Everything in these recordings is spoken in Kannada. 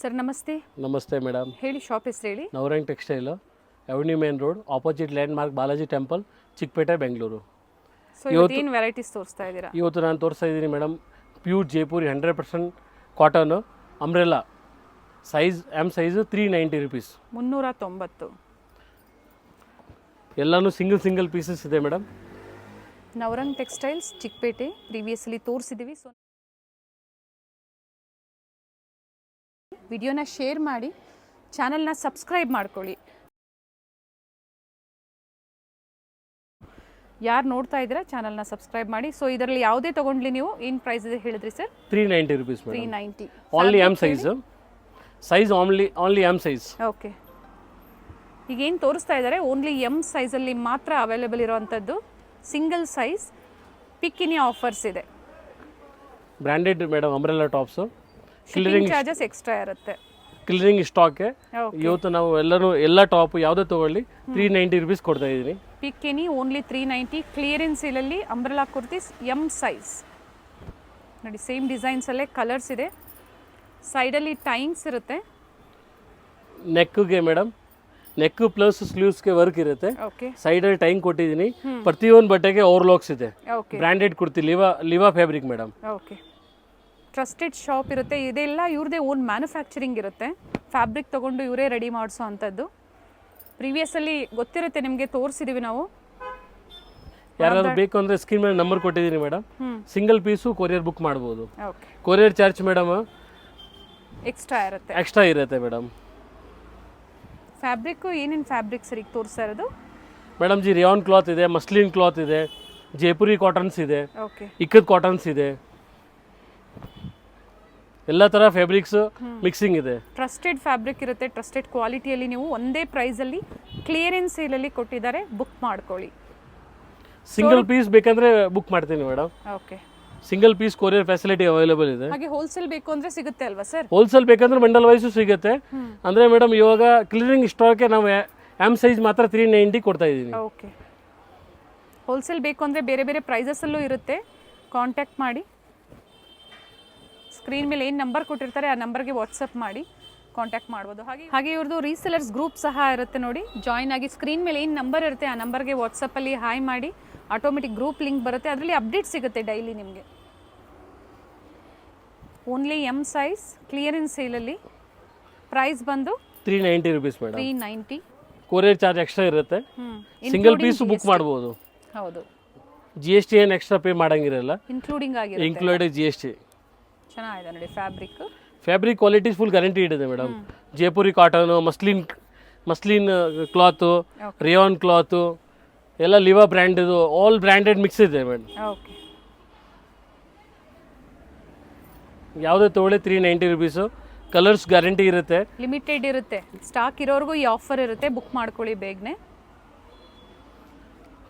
ಸರ್ ನಮಸ್ತೆ. ನಮಸ್ತೆ ಮೇಡಮ್. ಹೇಳಿ, ಶಾಪ್ ಹೆಸರು ಹೇಳಿ. Navrang textile, avenue main road, opposite landmark Balaji temple, Chickpet, Bengaluru. So ಇವತ್ತು ಏನು ವೆರೈಟೀಸ್ ತೋರಿಸ್ತಾ ಇದ್ದೀರಾ? ಇವತ್ತು ನಾನು ತೋರಿಸ್ತಾ ಇದ್ದೀನಿ madam, pure Jaipuri 100% cotton, umbrella size M size 390 rupees. 390. ಎಲ್ಲನೂ ಸಿಂಗಲ್ ಪೀಸಸ್ ಇದೆ madam. Navrang textiles, Chickpet, previously ತೋರಿಸಿದ್ದೀವಿ. ಸೊ ವಿಡಿಯೋನ ಶೇರ್ ಮಾಡಿ, ಚಾನಲ್ನ ಸಬ್ಸ್ಕ್ರೈಬ್ ಮಾಡ್ಕೊಳ್ಳಿ. ಯಾರು ನೋಡ್ತಾ ಇದ್ದೀರಾ ಚಾನಲ್ನ ಸಬ್ಸ್ಕ್ರೈಬ್ ಮಾಡಿ. ಸೊ ಇದರಲ್ಲಿ ಯಾವುದೇ ತೊಗೊಂಡ್ಲಿ ನೀವು ಏನು ಪ್ರೈಸ್ ಇದೆ ಹೇಳಿದ್ರಿ sir? 390 rupees. 390 only M size only M size. Okay, ಈಗ ಏನು ತೋರಿಸ್ತಾ ಇದ್ದಾರೆ ಓನ್ಲಿ ಎಮ್ ಸೈಜಲ್ಲಿ ಮಾತ್ರ ಅವೈಲೇಬಲ್ ಇರೋವಂಥದ್ದು. ಸಿಂಗಲ್ ಸೈಜ್ ಪಿಕ್ಕಿನಿ ಆಫರ್ಸ್ ಇದೆ. Branded madam, umbrella tops. Shipping charges extra ಇರುತ್ತೆ. Clearing stock. ಇವತ್ತು ನಾವು ಎಲ್ಲ ಟಾಪ್ ಯಾವುದೇ ತೊಗೊಳ್ಳಿ 390 ರುಪೀಸ್ ಕೊಡ್ತಾ ಇದ್ದೀನಿ. Pick any only 390. ಕ್ಲಿಯರೆನ್ಸ್ ಸೇಲಲ್ಲಿ ಅಂಬ್ರೆಲಾ ಕುರ್ತೀಸ್ ಎಮ್ ಸೈಜ್ ನೋಡಿ. ಸೇಮ್ ಡಿಸೈನ್ಸಲ್ಲೇ ಕಲರ್ಸ್ ಇದೆ. ಸೈಡಲ್ಲಿ ಟೈಂಗ್ಸ್ ಇರುತ್ತೆ. ನೆಕ್ಗೆ ಮೇಡಮ್, ನೆಕ್ ಪ್ಲಸ್ ಸ್ಲೀವ್ಸ್ಗೆ ವರ್ಕ್ ಇರುತ್ತೆ. ಓಕೆ, ಸೈಡಲ್ಲಿ ಟೈಂಗ್ ಕೊಟ್ಟಿದ್ದೀನಿ. ಪ್ರತಿಯೊಂದು ಬಟ್ಟೆಗೆ ಓವರ್ಲಾಕ್ಸ್ ಇದೆ. Okay, branded kurti, Liva fabric madam. Okay, trusted shop ಇರುತ್ತೆ. ಇದೆಲ್ಲ ಇವ್ರದೇ ಓನ್ ಮ್ಯಾನುಫ್ಯಾಕ್ಚರಿಂಗ್ ಇರುತ್ತೆ. ಫ್ಯಾಬ್ರಿಕ್ ತೊಗೊಂಡು ಇವರೇ ರೆಡಿ ಮಾಡಿಸೋ ಅಂಥದ್ದು. ಪ್ರೀವಿಯಸ್ಸಲ್ಲಿ ಗೊತ್ತಿರುತ್ತೆ ನಿಮಗೆ, ತೋರಿಸಿದ್ದೀವಿ ನಾವು. ಯಾರಾದ್ರು ಬೇಕು ಅಂದರೆ ಸ್ಕ್ರೀನ್ ಮೇಲೆ ನಂಬರ್ ಕೊಟ್ಟಿದ್ದೀನಿ madam. Single piece courier book ಮಾಡ್ಬೋದು. Okay, courier charge madam extra ಇರುತ್ತೆ ಮೇಡಮ್. ಫ್ಯಾಬ್ರಿಕ್ಕು ಏನೇನು ಫ್ಯಾಬ್ರಿಕ್ ಸರ್ ಈಗ ತೋರಿಸ್ತಾ ಇರೋದು? ಮೇಡಮ್ ಜಿ ರಿಯಾನ್ ಕ್ಲಾತ್ ಇದೆ, ಮಸ್ಲಿನ್ ಕ್ಲಾತ್ ಇದೆ, ಜೈಪುರಿ ಕಾಟನ್ಸ್ ಇದೆ, ಓಕೆ, ಇಕ್ಕದ್ ಕಾಟನ್ಸ್ ಇದೆ. ಎಲ್ಲ ಥರ ಫ್ಯಾಬ್ರಿಕ್ಸ್ ಮಿಕ್ಸಿಂಗ್ ಇದೆ. ಟ್ರಸ್ಟೆಡ್ ಫ್ಯಾಬ್ರಿಕ್ ಇರುತ್ತೆ. ಟ್ರಸ್ಟೆಡ್ ಕ್ವಾಲಿಟಿಯಲ್ಲಿ ನೀವು ಒಂದೇ ಪ್ರೈಸಲ್ಲಿ ಕ್ಲಿಯರೆನ್ಸ್ ಸೇಲಲ್ಲಿ ಕೊಟ್ಟಿದ್ದಾರೆ. ಬುಕ್ ಮಾಡ್ಕೊಳ್ಳಿ. ಸಿಂಗಲ್ ಪೀಸ್ ಬೇಕಂದ್ರೆ ಬುಕ್ ಮಾಡ್ತೀನಿ madam. Okay, single piece courier facility available ಇದೆ. ಹಾಗೆ ಹೋಲ್ಸೇಲ್ ಬೇಕು ಅಂದರೆ ಸಿಗುತ್ತೆ ಅಲ್ವಾ ಸರ್? ಹೋಲ್ಸೇಲ್ ಬೇಕಂದ್ರೆ ಮಂಡಲ್ ವೈಸು ಸಿಗುತ್ತೆ. ಅಂದರೆ ಮೇಡಮ್ ಇವಾಗ ಕ್ಲಿಯರಿಂಗ್ ಸ್ಟಾಕ್ಗೆ ನಾವು ಎಮ್ ಸೈಜ್ ಮಾತ್ರ 390 ಕೊಡ್ತಾ ಇದ್ದೀನಿ. ಓಕೆ, ಹೋಲ್ಸೇಲ್ ಬೇಕು ಅಂದರೆ ಬೇರೆ ಬೇರೆ ಪ್ರೈಸಸ್ಸಲ್ಲೂ ಇರುತ್ತೆ. ಕಾಂಟ್ಯಾಕ್ಟ್ ಮಾಡಿ. ಸ್ಕ್ರೀನ್ ಮೇಲೆ ಏನು ನಂಬರ್ ಕೊಟ್ಟಿರ್ತಾರೆ ಆ ನಂಬರ್ಗೆ ವಾಟ್ಸಪ್ ಮಾಡಿ ಕಾಂಟ್ಯಾಕ್ಟ್ ಮಾಡ್ಬೋದು. ಹಾಗೆ ಇವ್ರದ್ದು ರೀಸೆಲರ್ಸ್ ಗ್ರೂಪ್ ಸಹ ಇರುತ್ತೆ ನೋಡಿ. ಜಾಯ್ನ್ ಆಗಿ ಸ್ಕ್ರೀನ್ ಮೇಲೆ ಏನು ನಂಬರ್ ಇರುತ್ತೆ ಆ ನಂಬರ್ಗೆ ವಾಟ್ಸಪ್ಪಲ್ಲಿ ಹಾಯ್ ಮಾಡಿ, ಆಟೋಮೆಟಿಕ್ ಗ್ರೂಪ್ ಲಿಂಕ್ ಬರುತ್ತೆ. ಅದರಲ್ಲಿ ಅಪ್ಡೇಟ್ ಸಿಗುತ್ತೆ ಡೈಲಿ ನಿಮಗೆ. ಓನ್ಲಿ ಎಮ್ ಸೈಜ್ ಕ್ಲಿಯರೆನ್ಸ್ ಸೇಲಲ್ಲಿ. ಪ್ರೈಸ್ ಬಂದು 390 rupees madam. 390. Courier charge extra ಇರುತ್ತೆ. ಸಿಂಗಲ್ ಪೀಸು ಬುಕ್ ಮಾಡ್ಬೋದು. ಹೌದು, GST ಏನು ಎಕ್ಸ್ಟ್ರಾ ಪೇ ಮಾಡಂಗಿರಲ್ಲ. ಇನ್ಕ್ಲೂಡಿಂಗ್ ಆಗಿರುತ್ತೆ. Included GST. ಚೆನ್ನಾಗಿದೆ ನೋಡಿ ಫ್ಯಾಬ್ರಿಕ್ ಕ್ವಾಲಿಟಿ ಫುಲ್ ಗ್ಯಾರಂಟಿ ಇದೆ madam. Jaipuri cotton, muslin cloth, rayon cloth, ಎಲ್ಲ ಲಿವಾ ಬ್ರ್ಯಾಂಡದು, ಆಲ್ ಬ್ರ್ಯಾಂಡೆಡ್ ಮಿಕ್ಸ್ ಇದೆ ಮೇಡಮ್. ಓಕೆ, ಯಾವುದೇ ತೊಗೊಳ್ಳಿ 390 ರುಪೀಸು. ಕಲರ್ಸ್ ಗ್ಯಾರಂಟಿ ಇರುತ್ತೆ. ಲಿಮಿಟೆಡ್ ಇರುತ್ತೆ. ಸ್ಟಾಕ್ ಇರೋರ್ಗೂ ಈ ಆಫರ್ ಇರುತ್ತೆ. ಬುಕ್ ಮಾಡ್ಕೊಳ್ಳಿ ಬೇಗನೆ.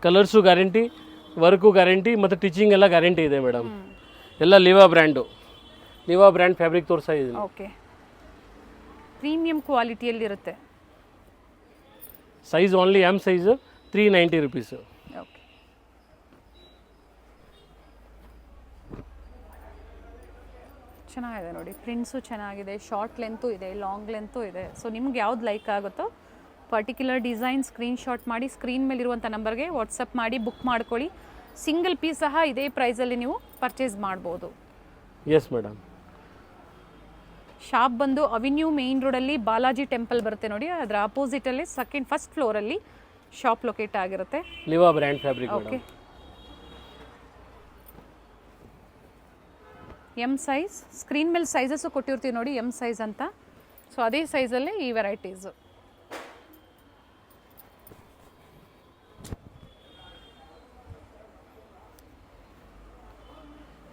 ಕಲರ್ಸು ಗ್ಯಾರಂಟಿ, ವರ್ಕು ಗ್ಯಾರಂಟಿ ಮತ್ತು ಟೀಚಿಂಗ್ ಎಲ್ಲ ಗ್ಯಾರಂಟಿ ಇದೆ ಮೇಡಮ್. ಎಲ್ಲ ಲಿವಾ ಬ್ರ್ಯಾಂಡ್ ಫ್ಯಾಬ್ರಿಕ್ ತೋರಿಸ್ತಾ ಇದ್ದೀನಿ. ಓಕೆ, ಪ್ರೀಮಿಯಂ ಕ್ವಾಲಿಟಿಯಲ್ಲಿರುತ್ತೆ. Size only M size 390 rupees. Okay, ಚೆನ್ನಾಗಿದೆ ನೋಡಿ. ಪ್ರಿಂಟ್ಸು ಚೆನ್ನಾಗಿದೆ. ಶಾರ್ಟ್ ಲೆಂತು ಇದೆ, ಲಾಂಗ್ ಲೆಂತು ಇದೆ. ಸೊ ನಿಮ್ಗೆ ಯಾವ್ದು ಲೈಕ್ ಆಗುತ್ತೋ ಪರ್ಟಿಕ್ಯುಲರ್ ಡಿಸೈನ್ ಸ್ಕ್ರೀನ್ಶಾಟ್ ಮಾಡಿ ಸ್ಕ್ರೀನ್ ಮೇಲಿರುವಂಥ ನಂಬರ್ಗೆ ವಾಟ್ಸಪ್ ಮಾಡಿ ಬುಕ್ ಮಾಡ್ಕೊಳ್ಳಿ. ಸಿಂಗಲ್ ಪೀಸ್ ಸಹ ಇದೇ ಪ್ರೈಸಲ್ಲಿ ನೀವು ಪರ್ಚೇಸ್ ಮಾಡ್ಬೋದು. Yes madam. ಶಾಪ್ ಬಂದು ಅವೆನ್ಯೂ ಮೇನ್ ರೋಡಲ್ಲಿ ಬಾಲಾಜಿ ಟೆಂಪಲ್ ಬರುತ್ತೆ ನೋಡಿ. ಅದರ ಅಪೋಸಿಟಲ್ಲಿ ಫಸ್ಟ್ ಫ್ಲೋರಲ್ಲಿ ಶಾಪ್ ಲೊಕೇಟ್ ಆಗಿರುತ್ತೆ. ಲಿವಾ brand fabric. Okay, M size screen ಮೇಲೆ ಸೈಜಸ್ಸು ಕೊಟ್ಟಿರ್ತೀವಿ ನೋಡಿ, ಎಮ್ ಸೈಜ್ ಅಂತ. ಸೊ ಅದೇ ಸೈಜಲ್ಲೇ ಈ ವೆರೈಟೀಸು.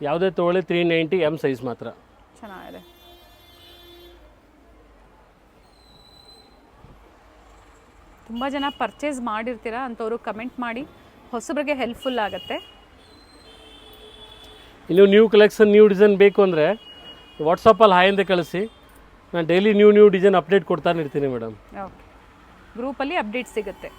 ಯಾವುದೇ ತೊಗೊಳ್ಳಿ 390 ಎಮ್ ಸೈಜ್ ಮಾತ್ರ. ಚೆನ್ನಾಗಿದೆ. ತುಂಬ ಜನ ಪರ್ಚೇಸ್ ಮಾಡಿರ್ತೀರಾ ಅಂಥವ್ರು ಕಮೆಂಟ್ ಮಾಡಿ, ಹೊಸಬ್ರಿಗೆ ಹೆಲ್ಪ್ಫುಲ್ ಆಗುತ್ತೆ. ಇನ್ನು ನ್ಯೂ ಕಲೆಕ್ಷನ್, ನ್ಯೂ ಡಿಸೈನ್ ಬೇಕು ಅಂದರೆ ವಾಟ್ಸಪ್ಪಲ್ಲಿ ಹಾಯ್ ಅಂತ ಕಳಿಸಿ. ನಾನು ಡೈಲಿ ನ್ಯೂ ಡಿಸೈನ್ ಅಪ್ಡೇಟ್ ಕೊಡ್ತಾನೆ ಇರ್ತೀನಿ ಮೇಡಮ್. ಓಕೆ, ಗ್ರೂಪಲ್ಲಿ ಅಪ್ಡೇಟ್ ಸಿಗುತ್ತೆ.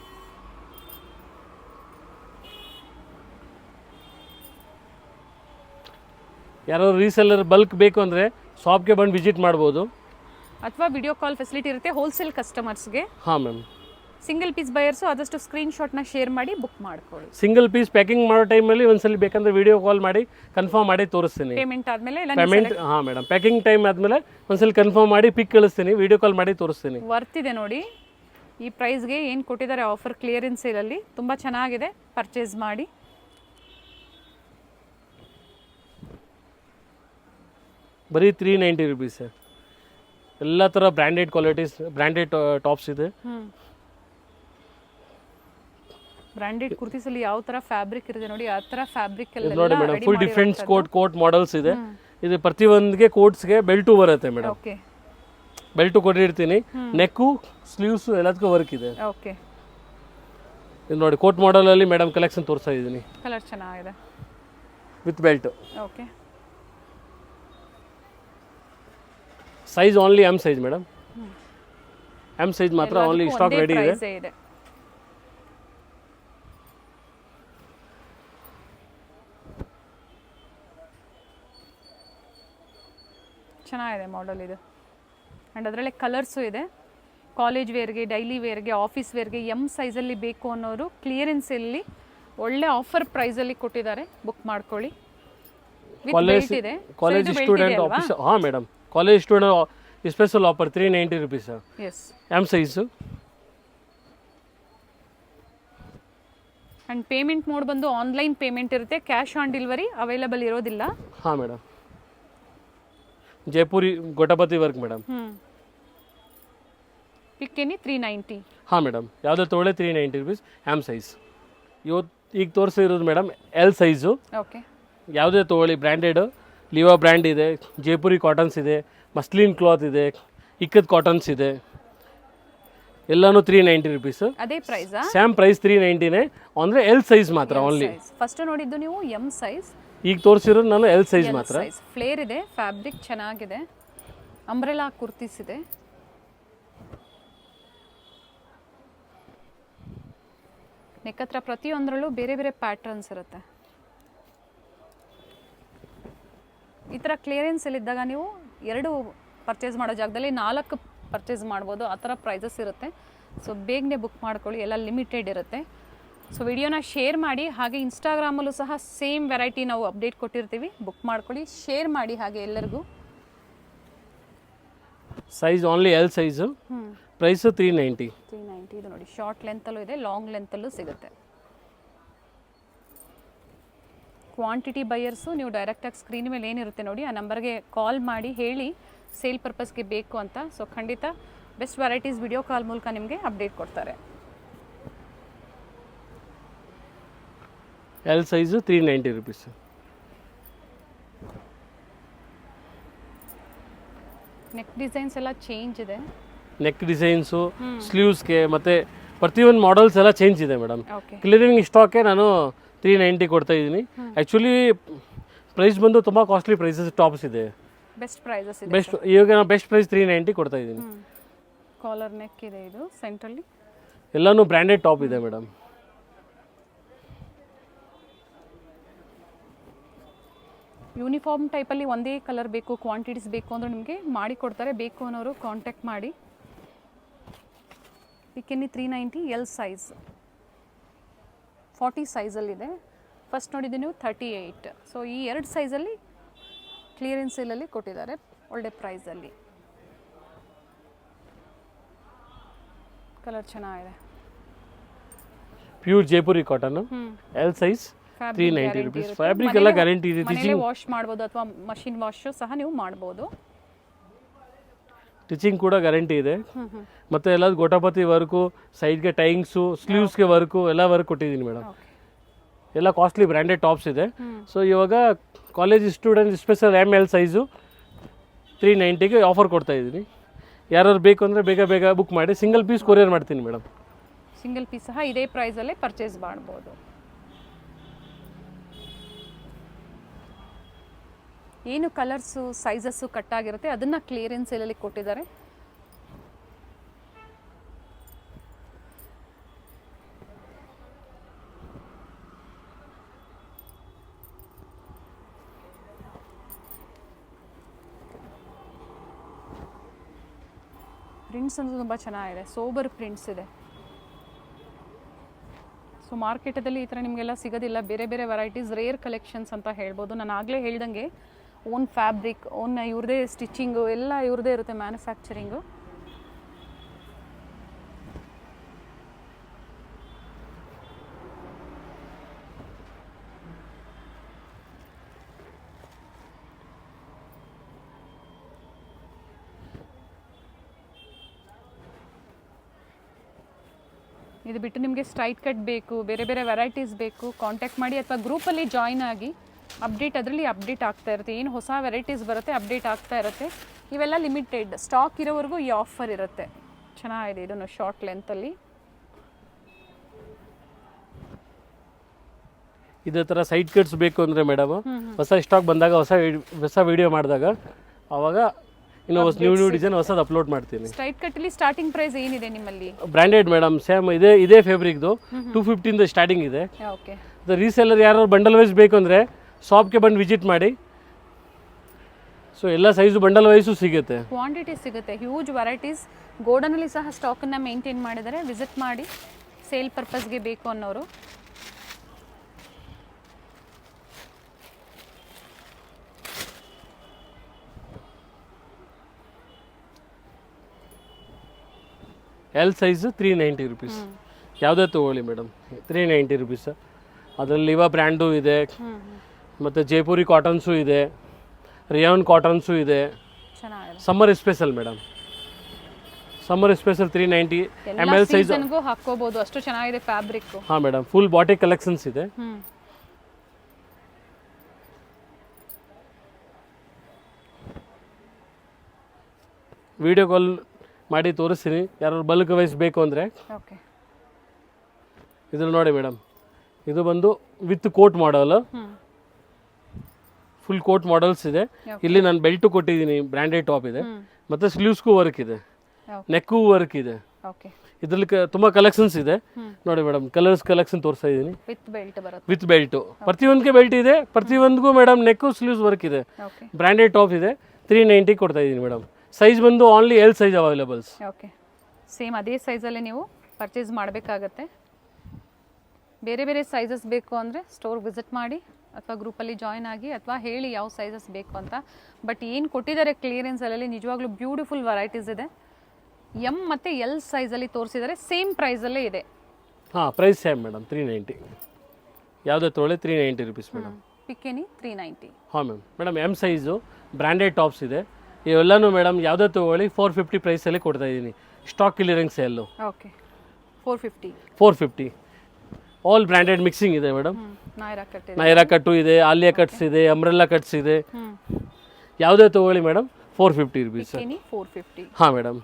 ಯಾರಾದ್ರು ರೀಸೆಲ್ಲರ್ ಬಲ್ಕ್ ಬೇಕು ಅಂದರೆ ಶಾಪ್ಗೆ ಬಂದು ವಿಸಿಟ್ ಮಾಡ್ಬೋದು. ಅಥವಾ ವಿಡಿಯೋ ಕಾಲ್ ಫೆಸಿಲಿಟಿ ಇರುತ್ತೆ ಹೋಲ್ಸೇಲ್ ಕಸ್ಟಮರ್ಸ್ಗೆ. ಹಾಂ ಮ್ಯಾಮ್. ಸಿಂಗಲ್ ಪೀಸ್ ಬಯರ್ಸು ಆದಷ್ಟು ಸ್ಕ್ರೀನ್ಶಾಟ್ನ ಶೇರ್ ಮಾಡಿ ಬುಕ್ ಮಾಡ್ಕೊಳ್ಳಿ. ಸಿಂಗಲ್ ಪೀಸ್ ಪ್ಯಾಕಿಂಗ್ ಮಾಡೋ ಟೈಮಲ್ಲಿ ಒಂದ್ಸಲಿ ಬೇಕಂದ್ರೆ ವಿಡಿಯೋ ಕಾಲ್ ಮಾಡಿ ಕನ್ಫರ್ಮ್ ಮಾಡಿ ತೋರಿಸ್ತೀನಿ. ಪೇಮೆಂಟ್ ಆದಮೇಲೆ ಪೇಮೆಂಟ್ ಹಾಂ ಮೇಡಮ್, ಪ್ಯಾಕಿಂಗ್ ಟೈಮ್ ಆದಮೇಲೆ ಒಂದ್ಸಲಿ ಕನ್ಫರ್ಮ್ ಮಾಡಿ ಪಿಕ್ ಕಳಿಸ್ತೀನಿ, ವಿಡಿಯೋ ಕಾಲ್ ಮಾಡಿ ತೋರಿಸ್ತೀನಿ. ವರ್ತಿದೆ ನೋಡಿ ಈ ಪ್ರೈಸ್ಗೆ ಏನು ಕೊಟ್ಟಿದ್ದಾರೆ ಆಫರ್ ಕ್ಲಿಯರೆನ್ಸ್ ಸೇಲಲ್ಲಿ, ತುಂಬ ಚೆನ್ನಾಗಿದೆ, ಪರ್ಚೇಸ್ ಮಾಡಿ. ಬರೀ 390 ರುಪೀಸ್. ಎಲ್ಲ ಥರ ಬ್ರ್ಯಾಂಡೆಡ್ ಕ್ವಾಲಿಟೀಸ್, ಬ್ರ್ಯಾಂಡೆಡ್ ಟಾಪ್ಸ್ ಇದೆ. ಬ್ರ್ಯಾಂಡೆಡ್ ಕುರ್ತೀಸಲ್ಲಿ ಯಾವ ಥರ ಫ್ಯಾಬ್ರಿಕ್ ಇರುತ್ತೆ ನೋಡಿ, ಆ ಥರ ಫ್ಯಾಬ್ರಿಕ್ ನೋಡಿ madam, full different coat models ಇದೆ. ಇದು ಪ್ರತಿಯೊಂದಿಗೆ ಕೋಟ್ಸ್ಗೆ ಬೆಲ್ಟು ಬರುತ್ತೆ ಮೇಡಮ್. ಓಕೆ, ಬೆಲ್ಟು ಕೊಟ್ಟಿರ್ತೀನಿ, ನೆಕ್ಕು ಸ್ಲೀವ್ಸು ಎಲ್ಲದಕ್ಕೂ ವರ್ಕ್ ಇದೆ. ಓಕೆ, ಇದು ನೋಡಿ ಕೋಟ್ ಮಾಡೆಲಲ್ಲಿ ಮೇಡಮ್ ಕಲೆಕ್ಷನ್ ತೋರಿಸ್ತಾ ಇದ್ದೀನಿ. ಕಲರ್ ಚೆನ್ನಾಗಿದೆ with belt. Okay, size only M size madam. M size ಮಾತ್ರ ಓನ್ಲಿ ಸ್ಟಾಕ್ ರೆಡಿ ಇದೆ. ಚೆನ್ನಾಗಿದೆ ಮಾಡೆಲ್ ಇದು. ಆ್ಯಂಡ್ ಅದರಲ್ಲೇ ಕಲರ್ಸು ಇದೆ. ಕಾಲೇಜ್ ವೇರ್ಗೆ, ಡೈಲಿ ವೇರ್ಗೆ, ಆಫೀಸ್ ವೇರ್ಗೆ ಎಮ್ ಸೈಜಲ್ಲಿ ಬೇಕು ಅನ್ನೋರು ಕ್ಲಿಯರೆನ್ಸಲ್ಲಿ ಒಳ್ಳೆ ಆಫರ್ ಪ್ರೈಸಲ್ಲಿ ಕೊಟ್ಟಿದ್ದಾರೆ, ಬುಕ್ ಮಾಡ್ಕೊಳ್ಳಿ. College student office. ಹಾಂ madam, college student special offer 390 rupees. S, M size. And payment mode ಬಂದು ಆನ್ಲೈನ್ ಪೇಮೆಂಟ್ ಇರುತ್ತೆ, ಕ್ಯಾಶ್ ಆನ್ ಡೆಲಿವರಿ ಅವೈಲಬಲ್ ಇರೋದಿಲ್ಲ. ಹಾಂ madam, Jaipuri gotapatti work madam. Pick any 390. ಹಾಂ ಮೇಡಮ್, ಯಾವುದೇ ತೊಗೊಳ್ಳೆ 390 ರುಪೀಸ್. M size. ಇವತ್ತು ಈಗ ತೋರಿಸಿರೋದು ಮೇಡಮ್ ಎಲ್ ಸೈಜು. ಓಕೆ, ಯಾವುದೇ ತೊಗೊಳ್ಳಿ ಬ್ರ್ಯಾಂಡೆಡ್, ಲಿವಾ ಬ್ರ್ಯಾಂಡ್ ಇದೆ, ಜೈಪುರಿ ಕಾಟನ್ಸ್ ಇದೆ, ಮಸ್ಲಿನ್ ಕ್ಲಾತ್ ಇದೆ, ಇಕ್ಕದ್ ಕಾಟನ್ಸ್ ಇದೆ, ಎಲ್ಲಾನು 390 ರುಪೀಸ್. ಅದೇ ಪ್ರೈಸಾ? ಸ್ಯಾಮ್ ಪ್ರೈಸ್ 390ನೇ, ಅಂದರೆ ಎಲ್ ಸೈಜ್ ಮಾತ್ರ ಓನ್ಲಿ. ಫಸ್ಟ್ ನೋಡಿದ್ದು ನೀವು ಎಮ್ ಸೈಜ್, ಈಗ ತೋರಿಸಿರೋದು ನಾನು ಎಲ್ ಸೈಜ್ ಮಾತ್ರ. ಫ್ಲೇರ್ ಇದೆ, ಫ್ಯಾಬ್ರಿಕ್ ಚೆನ್ನಾಗಿದೆ, ಅಂಬ್ರೆಲಾ ಕುರ್ತೀಸ್ ಇದೆ. ನೆಕ್ ಹತ್ರ ಪ್ರತಿಯೊಂದರಲ್ಲೂ ಬೇರೆ ಬೇರೆ ಪ್ಯಾಟರ್ನ್ಸ್ ಇರುತ್ತೆ. ಈ ಥರ ಕ್ಲಿಯರೆನ್ಸಲ್ಲಿದ್ದಾಗ ನೀವು 2 ಪರ್ಚೇಸ್ ಮಾಡೋ ಜಾಗದಲ್ಲಿ 4 ಪರ್ಚೇಸ್ ಮಾಡ್ಬೋದು, ಆ ಥರ ಪ್ರೈಸಸ್ ಇರುತ್ತೆ. ಸೊ ಬೇಗನೆ ಬುಕ್ ಮಾಡ್ಕೊಳ್ಳಿ, ಎಲ್ಲ ಲಿಮಿಟೆಡ್ ಇರುತ್ತೆ. ಸೊ ವಿಡಿಯೋನ ಶೇರ್ ಮಾಡಿ, ಹಾಗೆ ಇನ್ಸ್ಟಾಗ್ರಾಮಲ್ಲೂ ಸಹ ಸೇಮ್ ವೆರೈಟಿ ನಾವು ಅಪ್ಡೇಟ್ ಕೊಟ್ಟಿರ್ತೀವಿ, ಬುಕ್ ಮಾಡ್ಕೊಳ್ಳಿ, ಶೇರ್ ಮಾಡಿ ಹಾಗೆ ಎಲ್ಲರಿಗೂ. Size only L size, price 390. ಇದು ನೋಡಿ ಶಾರ್ಟ್ ಲೆಂತಲ್ಲೂ ಇದೆ, ಲಾಂಗ್ ಲೆಂತಲ್ಲೂ ಸಿಗುತ್ತೆ. ಕ್ವಾಂಟಿಟಿ ಬೈಯರ್ಸು ನೀವು ಡೈರೆಕ್ಟಾಗಿ ಸ್ಕ್ರೀನ್ ಮೇಲೆ ಏನಿರುತ್ತೆ ನೋಡಿ ಆ ನಂಬರ್ಗೆ ಕಾಲ್ ಮಾಡಿ ಹೇಳಿ ಸೇಲ್ ಪರ್ಪಸ್ಗೆ ಬೇಕು ಅಂತ. ಸೊ ಖಂಡಿತ ಬೆಸ್ಟ್ ವೆರೈಟೀಸ್ ವಿಡಿಯೋ ಕಾಲ್ ಮೂಲಕ ನಿಮಗೆ ಅಪ್ಡೇಟ್ ಕೊಡ್ತಾರೆ. L size 390 rupees. Neck designs ಎಲ್ಲ ಚೇಂಜ್ ಇದೆ. ನೆಕ್ ಡಿಸೈನ್ಸು, ಸ್ಲೀವ್ಸ್ಗೆ ಮತ್ತು ಪ್ರತಿಯೊಂದು ಮಾಡೆಲ್ಸ್ ಎಲ್ಲ ಚೇಂಜ್ ಇದೆ ಮೇಡಮ್. ಕ್ಲಿಯರಿಂಗ್ ಸ್ಟಾಕೆ ನಾನು 390 ಕೊಡ್ತಾ ಇದ್ದೀನಿ. ಆ್ಯಕ್ಚುಲಿ ಪ್ರೈಸ್ ಬಂದು ತುಂಬ ಕಾಸ್ಟ್ಲಿ ಪ್ರೈಸಸ್ ಟಾಪ್ಸ್ ಇದೆ. ಬೆಸ್ಟ್ ಪ್ರೈಸಸ್ ಇದೆ. ಬೆಸ್ಟ್ ಇವಾಗ ನಾನು ಬೆಸ್ಟ್ ಪ್ರೈಸ್ 390 ಕೊಡ್ತಾ ಇದ್ದೀನಿ. ಕಾಲರ್ ನೆಕ್ ಇದೆ, ಇದು ಸೆಂಟ್ರಲ್ಲಿ ಎಲ್ಲಾನು ಬ್ರ್ಯಾಂಡೆಡ್ ಟಾಪ್ ಇದೆ ಮೇಡಮ್. ಯೂನಿಫಾರ್ಮ್ ಟೈಪಲ್ಲಿ ಒಂದೇ ಕಲರ್ ಬೇಕು, ಕ್ವಾಂಟಿಟೀಸ್ ಬೇಕು ಅಂದರೆ ನಿಮಗೆ ಮಾಡಿ ಕೊಡ್ತಾರೆ. ಬೇಕು ಅನ್ನೋರು ಕಾಂಟ್ಯಾಕ್ಟ್ ಮಾಡಿ. ಪಿಕೆನಿ 390 ಎಲ್ ಸೈಜ್, 40 ಸೈಜಲ್ಲಿದೆ. ಫಸ್ಟ್ ನೋಡಿದ್ದು ನೀವು 38. ಸೊ ಈ 2 ಸೈಜಲ್ಲಿ ಕ್ಲಿಯರೆನ್ಸ್ ಸೇಲಲ್ಲಿ ಕೊಟ್ಟಿದ್ದಾರೆ ಒಳ್ಳೆ ಪ್ರೈಸಲ್ಲಿ. ಕಲರ್ ಚೆನ್ನಾಗಿದೆ. Pure Jaipuri cotton, L size 390 rupees. Fabric ಎಲ್ಲ ಗ್ಯಾರಂಟಿ ಇದೆ. ಮನೆಯಲ್ಲೇ ವಾಶ್ ಮಾಡ್ಬೋದು ಅಥವಾ ಮಷಿನ್ ವಾಶ್ ಸಹ ನೀವು ಮಾಡ್ಬೋದು. ಸ್ಟಿಚಿಂಗ್ ಕೂಡ ಗ್ಯಾರಂಟಿ ಇದೆ. ಮತ್ತು ಎಲ್ಲ ಗೋಟಪತಿ ವರ್ಕು, ಸೈಡ್ಗೆ ಟೈಂಗ್ಸು, ಸ್ಲೀವ್ಸ್ಗೆ ವರ್ಕು ಎಲ್ಲ ವರ್ಕ್ ಕೊಟ್ಟಿದ್ದೀನಿ ಮೇಡಮ್. ಎಲ್ಲ ಕಾಸ್ಟ್ಲಿ ಬ್ರ್ಯಾಂಡೆಡ್ ಟಾಪ್ಸ್ ಇದೆ. ಸೊ ಇವಾಗ college student special M L size 390ಗೆ ಆಫರ್ ಕೊಡ್ತಾ ಇದ್ದೀನಿ. ಯಾರು ಬೇಕು ಅಂದರೆ ಬೇಗ ಬೇಗ ಬುಕ್ ಮಾಡಿ. ಸಿಂಗಲ್ ಪೀಸ್ ಕೊರಿಯರ್ ಮಾಡ್ತೀನಿ ಮೇಡಮ್. ಸಿಂಗಲ್ ಪೀಸ್ ಸಹ ಇದೇ ಪ್ರೈಸಲ್ಲೇ ಪರ್ಚೇಸ್ ಮಾಡ್ಬೋದು. ಏನು ಕಲರ್ಸು ಸೈಜಸ್ಸು ಕಟ್ಟಾಗಿರುತ್ತೆ ಅದನ್ನು ಕ್ಲಿಯರೆನ್ಸ್ ಸೇಲಲ್ಲಿ ಕೊಟ್ಟಿದ್ದಾರೆ. ಪ್ರಿಂಟ್ಸ್ ಅಂತೂ ತುಂಬ ಚೆನ್ನಾಗಿದೆ, ಸೋಬರ್ ಪ್ರಿಂಟ್ಸ್ ಇದೆ. ಸೊ ಮಾರ್ಕೆಟಲ್ಲಿ ಈ ಥರ ನಿಮಗೆಲ್ಲ ಸಿಗೋದಿಲ್ಲ, ಬೇರೆ ಬೇರೆ ವೆರೈಟೀಸ್, ರೇರ್ ಕಲೆಕ್ಷನ್ಸ್ ಅಂತ ಹೇಳ್ಬೋದು. ನಾನು ಆಗಲೇ ಹೇಳ್ದಂಗೆ ಓನ್ ಫ್ಯಾಬ್ರಿಕ್, ಓನ್ ಇವ್ರದೇ ಸ್ಟಿಚಿಂಗು ಎಲ್ಲ ಇವ್ರದೇ ಇರುತ್ತೆ, ಮ್ಯಾನುಫ್ಯಾಕ್ಚರಿಂಗು. ಇದು ಬಿಟ್ಟು ನಿಮಗೆ ಸ್ಟ್ರೈಟ್ ಕಟ್ ಬೇಕು, ಬೇರೆ ಬೇರೆ ವೆರೈಟೀಸ್ ಬೇಕು, ಕಾಂಟ್ಯಾಕ್ಟ್ ಮಾಡಿ ಅಥವಾ ಗ್ರೂಪಲ್ಲಿ ಜಾಯ್ನ್ ಆಗಿ. ಅದರಲ್ಲಿ ಅಪ್ಡೇಟ್ ಆಗ್ತಾ ಇರುತ್ತೆ, ಏನು ಹೊಸ ವೆರೈಟೀಸ್ ಬರುತ್ತೆ ಅಪ್ಡೇಟ್ ಆಗ್ತಾ ಇರುತ್ತೆ. ಇವೆಲ್ಲ ಲಿಮಿಟೆಡ್ ಸ್ಟಾಕ್ ಇರೋವರೆಗೂ ಈ ಆಫರ್ ಇರುತ್ತೆ. ಚೆನ್ನಾಗಿದೆ ಇದನ್ನು ಶಾರ್ಟ್ ಲೆಂತಲ್ಲಿ. ಇದೇ ಥರ ಸೈಡ್ ಕಟ್ಸ್ ಬೇಕು ಅಂದರೆ ಮೇಡಮ್ ಹೊಸ ಸ್ಟಾಕ್ ಬಂದಾಗ ಹೊಸ ವಿಡಿಯೋ ಮಾಡಿದಾಗ ಅವಾಗ ಇನ್ನು ನ್ಯೂ ಡಿಸೈನ್ ಹೊಸದು ಅಪ್ಲೋಡ್ ಮಾಡ್ತೀನಿ. ಸ್ಟ್ರೈಟ್ ಕಟ್ಟಲ್ಲಿ ಸ್ಟಾರ್ಟಿಂಗ್ ಪ್ರೈಸ್ ಏನಿದೆ ನಿಮ್ಮಲ್ಲಿ? ಬ್ರ್ಯಾಂಡೆಡ್ ಮೇಡಮ್, ಸೇಮ್ ಇದೇ ಫ್ಯಾಬ್ರಿಕ್ದು 250 ಸ್ಟಾರ್ಟಿಂಗ್ ಇದೆ. ಓಕೆ. ರೀಸೆಲ್ಲರ್ ಯಾರು ಬಂಡಲ್ ವೈಸ್ ಬೇಕು ಅಂದರೆ ಶಾಪ್ಗೆ ಬಂದು ವಿಸಿಟ್ ಮಾಡಿ. ಸೊ ಎಲ್ಲ ಸೈಜು ಬಂಡಲ್ ವೈಸು ಸಿಗುತ್ತೆ, ಕ್ವಾಂಟಿಟಿ ಸಿಗುತ್ತೆ, ಹ್ಯೂಜ್ ವೆರೈಟೀಸ್. ಗೋಡನಲ್ಲಿ ಸಹ ಸ್ಟಾಕನ್ನು ಮೇಂಟೈನ್ ಮಾಡಿದರೆ ವಿಸಿಟ್ ಮಾಡಿ, ಸೇಲ್ ಪರ್ಪಸ್ಗೆ ಬೇಕು ಅನ್ನೋರು. L size 390 rupees. ಯಾವುದೇ ತೊಗೊಳ್ಳಿ ಮೇಡಮ್, 390 ರುಪೀಸ್. ಅದರಲ್ಲಿ ಲಿವಾ ಬ್ರ್ಯಾಂಡು ಇದೆ, ಮತ್ತು ಜೈಪುರಿ ಕಾಟನ್ಸು ಇದೆ, ರಿಯಾನ್ ಕಾಟನ್ಸು ಇದೆ. Summer special madam, summer special 390 ml size ಹಾಕೋಬಹುದು, ಅಷ್ಟು ಚೆನ್ನಾಗಿದೆ ಫ್ಯಾಬ್ರಿಕ್. ಹಾಂ ಮೇಡಮ್, ಫುಲ್ ಬಾಟಿಕ್ ಕಲೆಕ್ಷನ್ಸ್ ಇದೆ. ವಿಡಿಯೋ ಕಾಲ್ ಮಾಡಿ ತೋರಿಸ್ತೀನಿ, ಯಾರು ಬಲ್ಕ್ ವೈಸ್ ಬೇಕು ಅಂದರೆ. ಓಕೆ. ಇದ್ರಲ್ಲಿ ನೋಡಿ ಮೇಡಮ್, ಇದು ಬಂದು with coat model, full coat models ಇದೆ. ಇಲ್ಲಿ ನಾನು ಬೆಲ್ಟು ಕೊಟ್ಟಿದ್ದೀನಿ, ಬ್ರ್ಯಾಂಡೆಡ್ ಟಾಪ್ ಇದೆ, ಮತ್ತು ಸ್ಲೀವ್ಸ್ಗೂ ವರ್ಕ್ ಇದೆ, ನೆಕ್ಗೂ ವರ್ಕ್ ಇದೆ. ಇದರಲ್ಲಿ ತುಂಬ ಕಲೆಕ್ಷನ್ಸ್ ಇದೆ ನೋಡಿ ಮೇಡಮ್. ಕಲೆಕ್ಷನ್ ತೋರಿಸ್ತಾ ಇದ್ದೀನಿ, ವಿತ್ ಬೆಲ್ಟು. ಪ್ರತಿಯೊಂದಕ್ಕೆ ಬೆಲ್ಟ್ ಇದೆ, ಪ್ರತಿಯೊಂದಿಗೂ ಮೇಡಮ್ ನೆಕ್ಕು ಸ್ಲೀವ್ಸ್ ವರ್ಕ್ ಇದೆ. ಬ್ರ್ಯಾಂಡೆಡ್ ಟಾಪ್ ಇದೆ, 390 ಕೊಡ್ತಾ ಇದ್ದೀನಿ ಮೇಡಮ್. ಸೈಜ್ ಬಂದು only L size availables. Okay. Same ಅದೇ ಸೈಜಲ್ಲೇ ನೀವು ಪರ್ಚೇಸ್ ಮಾಡಬೇಕಾಗತ್ತೆ. ಬೇರೆ ಬೇರೆ ಸೈಜಸ್ ಬೇಕು ಅಂದರೆ ಸ್ಟೋರ್ ವಿಸಿಟ್ ಮಾಡಿ ಅಥವಾ ಗ್ರೂಪಲ್ಲಿ ಜಾಯ್ನ್ ಆಗಿ, ಅಥವಾ ಹೇಳಿ ಯಾವ ಸೈಜಸ್ ಬೇಕು ಅಂತ. ಬಟ್ ಏನು ಕೊಟ್ಟಿದ್ದಾರೆ ಕ್ಲಿಯರೆನ್ಸಲ್ಲಿ ನಿಜವಾಗ್ಲೂ ಬ್ಯೂಟಿಫುಲ್ ವೆರೈಟೀಸ್ ಇದೆ. ಎಮ್ ಮತ್ತು ಎಲ್ ಸೈಜಲ್ಲಿ ತೋರಿಸಿದ್ದಾರೆ, ಸೇಮ್ ಪ್ರೈಸಲ್ಲೇ ಇದೆ. ಹಾಂ, ಪ್ರೈಸ್ ಸೇಮ್ ಮೇಡಮ್, 390. ಯಾವುದೇ ತೊಗೊಳ್ಳಿ 390 ರುಪೀಸ್ ಮೇಡಮ್. ಪಿಕೆನಿ 390. ಹಾಂ madam, M size branded tops ಇದೆ. ಇವೆಲ್ಲನೂ ಮೇಡಮ್ ಯಾವುದೇ ತೊಗೊಳ್ಳಿ 450 ಪ್ರೈಸಲ್ಲಿ ಕೊಡ್ತಾ ಇದ್ದೀನಿ. Stock clearing sale. Okay. 450. All branded mixing ಇದೆ ಮೇಡಮ್. ನೈರಾ ಕಟ್ಟು ಇದೆ, ಆಲಿಯಾ ಕಟ್ಸ್ ಇದೆ, ಅಂಬ್ರೆಲ್ಲಾ ಕಟ್ಸ್ ಇದೆ. ಯಾವುದೇ ತೊಗೊಳ್ಳಿ ಮೇಡಮ್ 450 ರುಪೀಸ್. 450. ಹಾಂ ಮೇಡಮ್,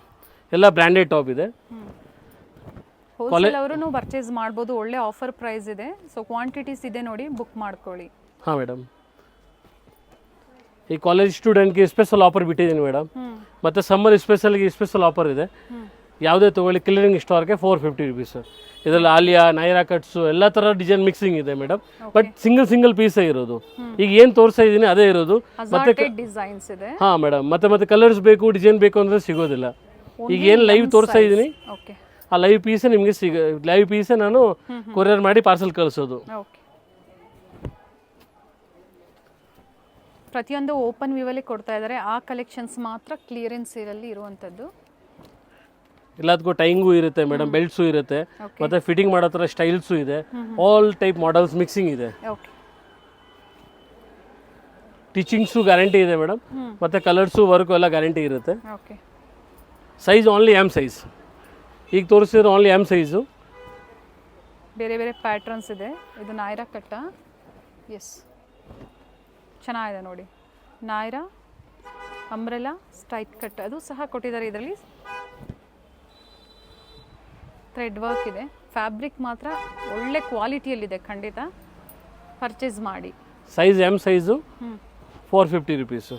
ಎಲ್ಲ ಬ್ರ್ಯಾಂಡೆಡ್ ಟಾಪ್ ಇದೆ. ಹೋಲ್ಸೇಲ್ ಅವರು ಪರ್ಚೇಸ್ ಮಾಡ್ಬೋದು, ಒಳ್ಳೆ ಆಫರ್ ಪ್ರೈಸ್ ಇದೆ. ಸೊ ಕ್ವಾಂಟಿಟೀಸ್ ಇದೆ ನೋಡಿ, ಬುಕ್ ಮಾಡ್ಕೊಳ್ಳಿ. ಹಾಂ ಮೇಡಮ್, ಈ ಕಾಲೇಜ್ ಸ್ಟೂಡೆಂಟ್ಗೆ ಸ್ಪೆಷಲ್ ಆಫರ್ ಬಿಟ್ಟಿದ್ದೀನಿ ಮೇಡಮ್. ಮತ್ತು ಸಮ್ಮರ್ ಸ್ಪೆಷಲ್ಗೆ ಸ್ಪೆಷಲ್ ಆಫರ್ ಇದೆ. ಯಾವುದೇ ತೊಗೊಳ್ಳಿ ಕ್ಲಿಯರಿಂಗ್ ಸ್ಟೋರ್ಗೆ 450 ರುಪೀಸ್. ಇದರಲ್ಲಿ ಆಲಿಯಾ, ನೈರಾ ಕಟ್ಸು ಎಲ್ಲ ಥರ ಡಿಸೈನ್ ಮಿಕ್ಸಿಂಗ್ ಇದೆ ಮೇಡಮ್. ಬಟ್ ಸಿಂಗಲ್ ಪೀಸೇ ಇರೋದು. ಈಗ ಏನು ತೋರಿಸ್ತಾ ಇದ್ದೀನಿ ಅದೇ ಇರೋದು. ಮತ್ತೆ ಡಿಸೈನ್ಸ್ ಇದೆ. ಹಾಂ ಮೇಡಮ್, ಮತ್ತೆ ಕಲರ್ಸ್ ಬೇಕು, ಡಿಸೈನ್ ಬೇಕು ಅಂದರೆ ಸಿಗೋದಿಲ್ಲ. ಈಗ ಏನು ಲೈವ್ ತೋರಿಸ್ತಾ ಇದ್ದೀನಿ ಆ ಲೈವ್ ಪೀಸೇ ನಿಮಗೆ ಲೈವ್ ಪೀಸೇ ನಾನು ಕೊರಿಯರ್ ಮಾಡಿ ಪಾರ್ಸಲ್ ಕಳಿಸೋದು. ಪ್ರತಿಯೊಂದು ಓಪನ್ ವ್ಯೂವಲ್ಲಿ ಕೊಡ್ತಾ ಇದ್ದಾರೆ, ಆ ಕಲೆಕ್ಷನ್ಸ್ ಮಾತ್ರ ಕ್ಲಿಯರೆನ್ಸ್ ಸೇಲಲ್ಲಿ ಇರುವಂಥದ್ದು. ಎಲ್ಲದಕ್ಕೂ ಟೈಂಗು ಇರುತ್ತೆ ಮೇಡಮ್, ಬೆಲ್ಟ್ಸು ಇರುತ್ತೆ, ಮತ್ತು ಫಿಟ್ಟಿಂಗ್ ಮಾಡೋ ಥರ ಸ್ಟೈಲ್ಸು ಇದೆ. ಆಲ್ ಟೈಪ್ ಮಾಡೆಲ್ಸ್ ಮಿಕ್ಸಿಂಗ್ ಇದೆ. ಟೀಚಿಂಗ್ಸು ಗ್ಯಾರಂಟಿ ಇದೆ ಮೇಡಮ್, ಮತ್ತು ಕಲರ್ಸು ವರ್ಕು ಎಲ್ಲ ಗ್ಯಾರಂಟಿ ಇರುತ್ತೆ. Size only M size. ಈಗ ತೋರಿಸಿದ್ರೆ ಓನ್ಲಿ ಎಮ್ ಸೈಜು. ಬೇರೆ ಬೇರೆ ಪ್ಯಾಟ್ರನ್ಸ್ ಇದೆ. ಇದು ನೈರಾ ಕಟ್ಟ. ಎಸ್, ಚೆನ್ನಾಗಿದೆ ನೋಡಿ. ನೈರಾ, ಅಂಬ್ರೆಲಾ, ಸ್ಟ್ರೈಟ್ ಕಟ್ ಅದು ಸಹ ಕೊಟ್ಟಿದ್ದಾರೆ. ಇದರಲ್ಲಿ ಥ್ರೆಡ್ ವರ್ಕ್ ಇದೆ. ಫ್ಯಾಬ್ರಿಕ್ ಮಾತ್ರ ಒಳ್ಳೆ ಕ್ವಾಲಿಟಿಯಲ್ಲಿದೆ, ಖಂಡಿತ ಪರ್ಚೇಸ್ ಮಾಡಿ. Size M size 450 rupees.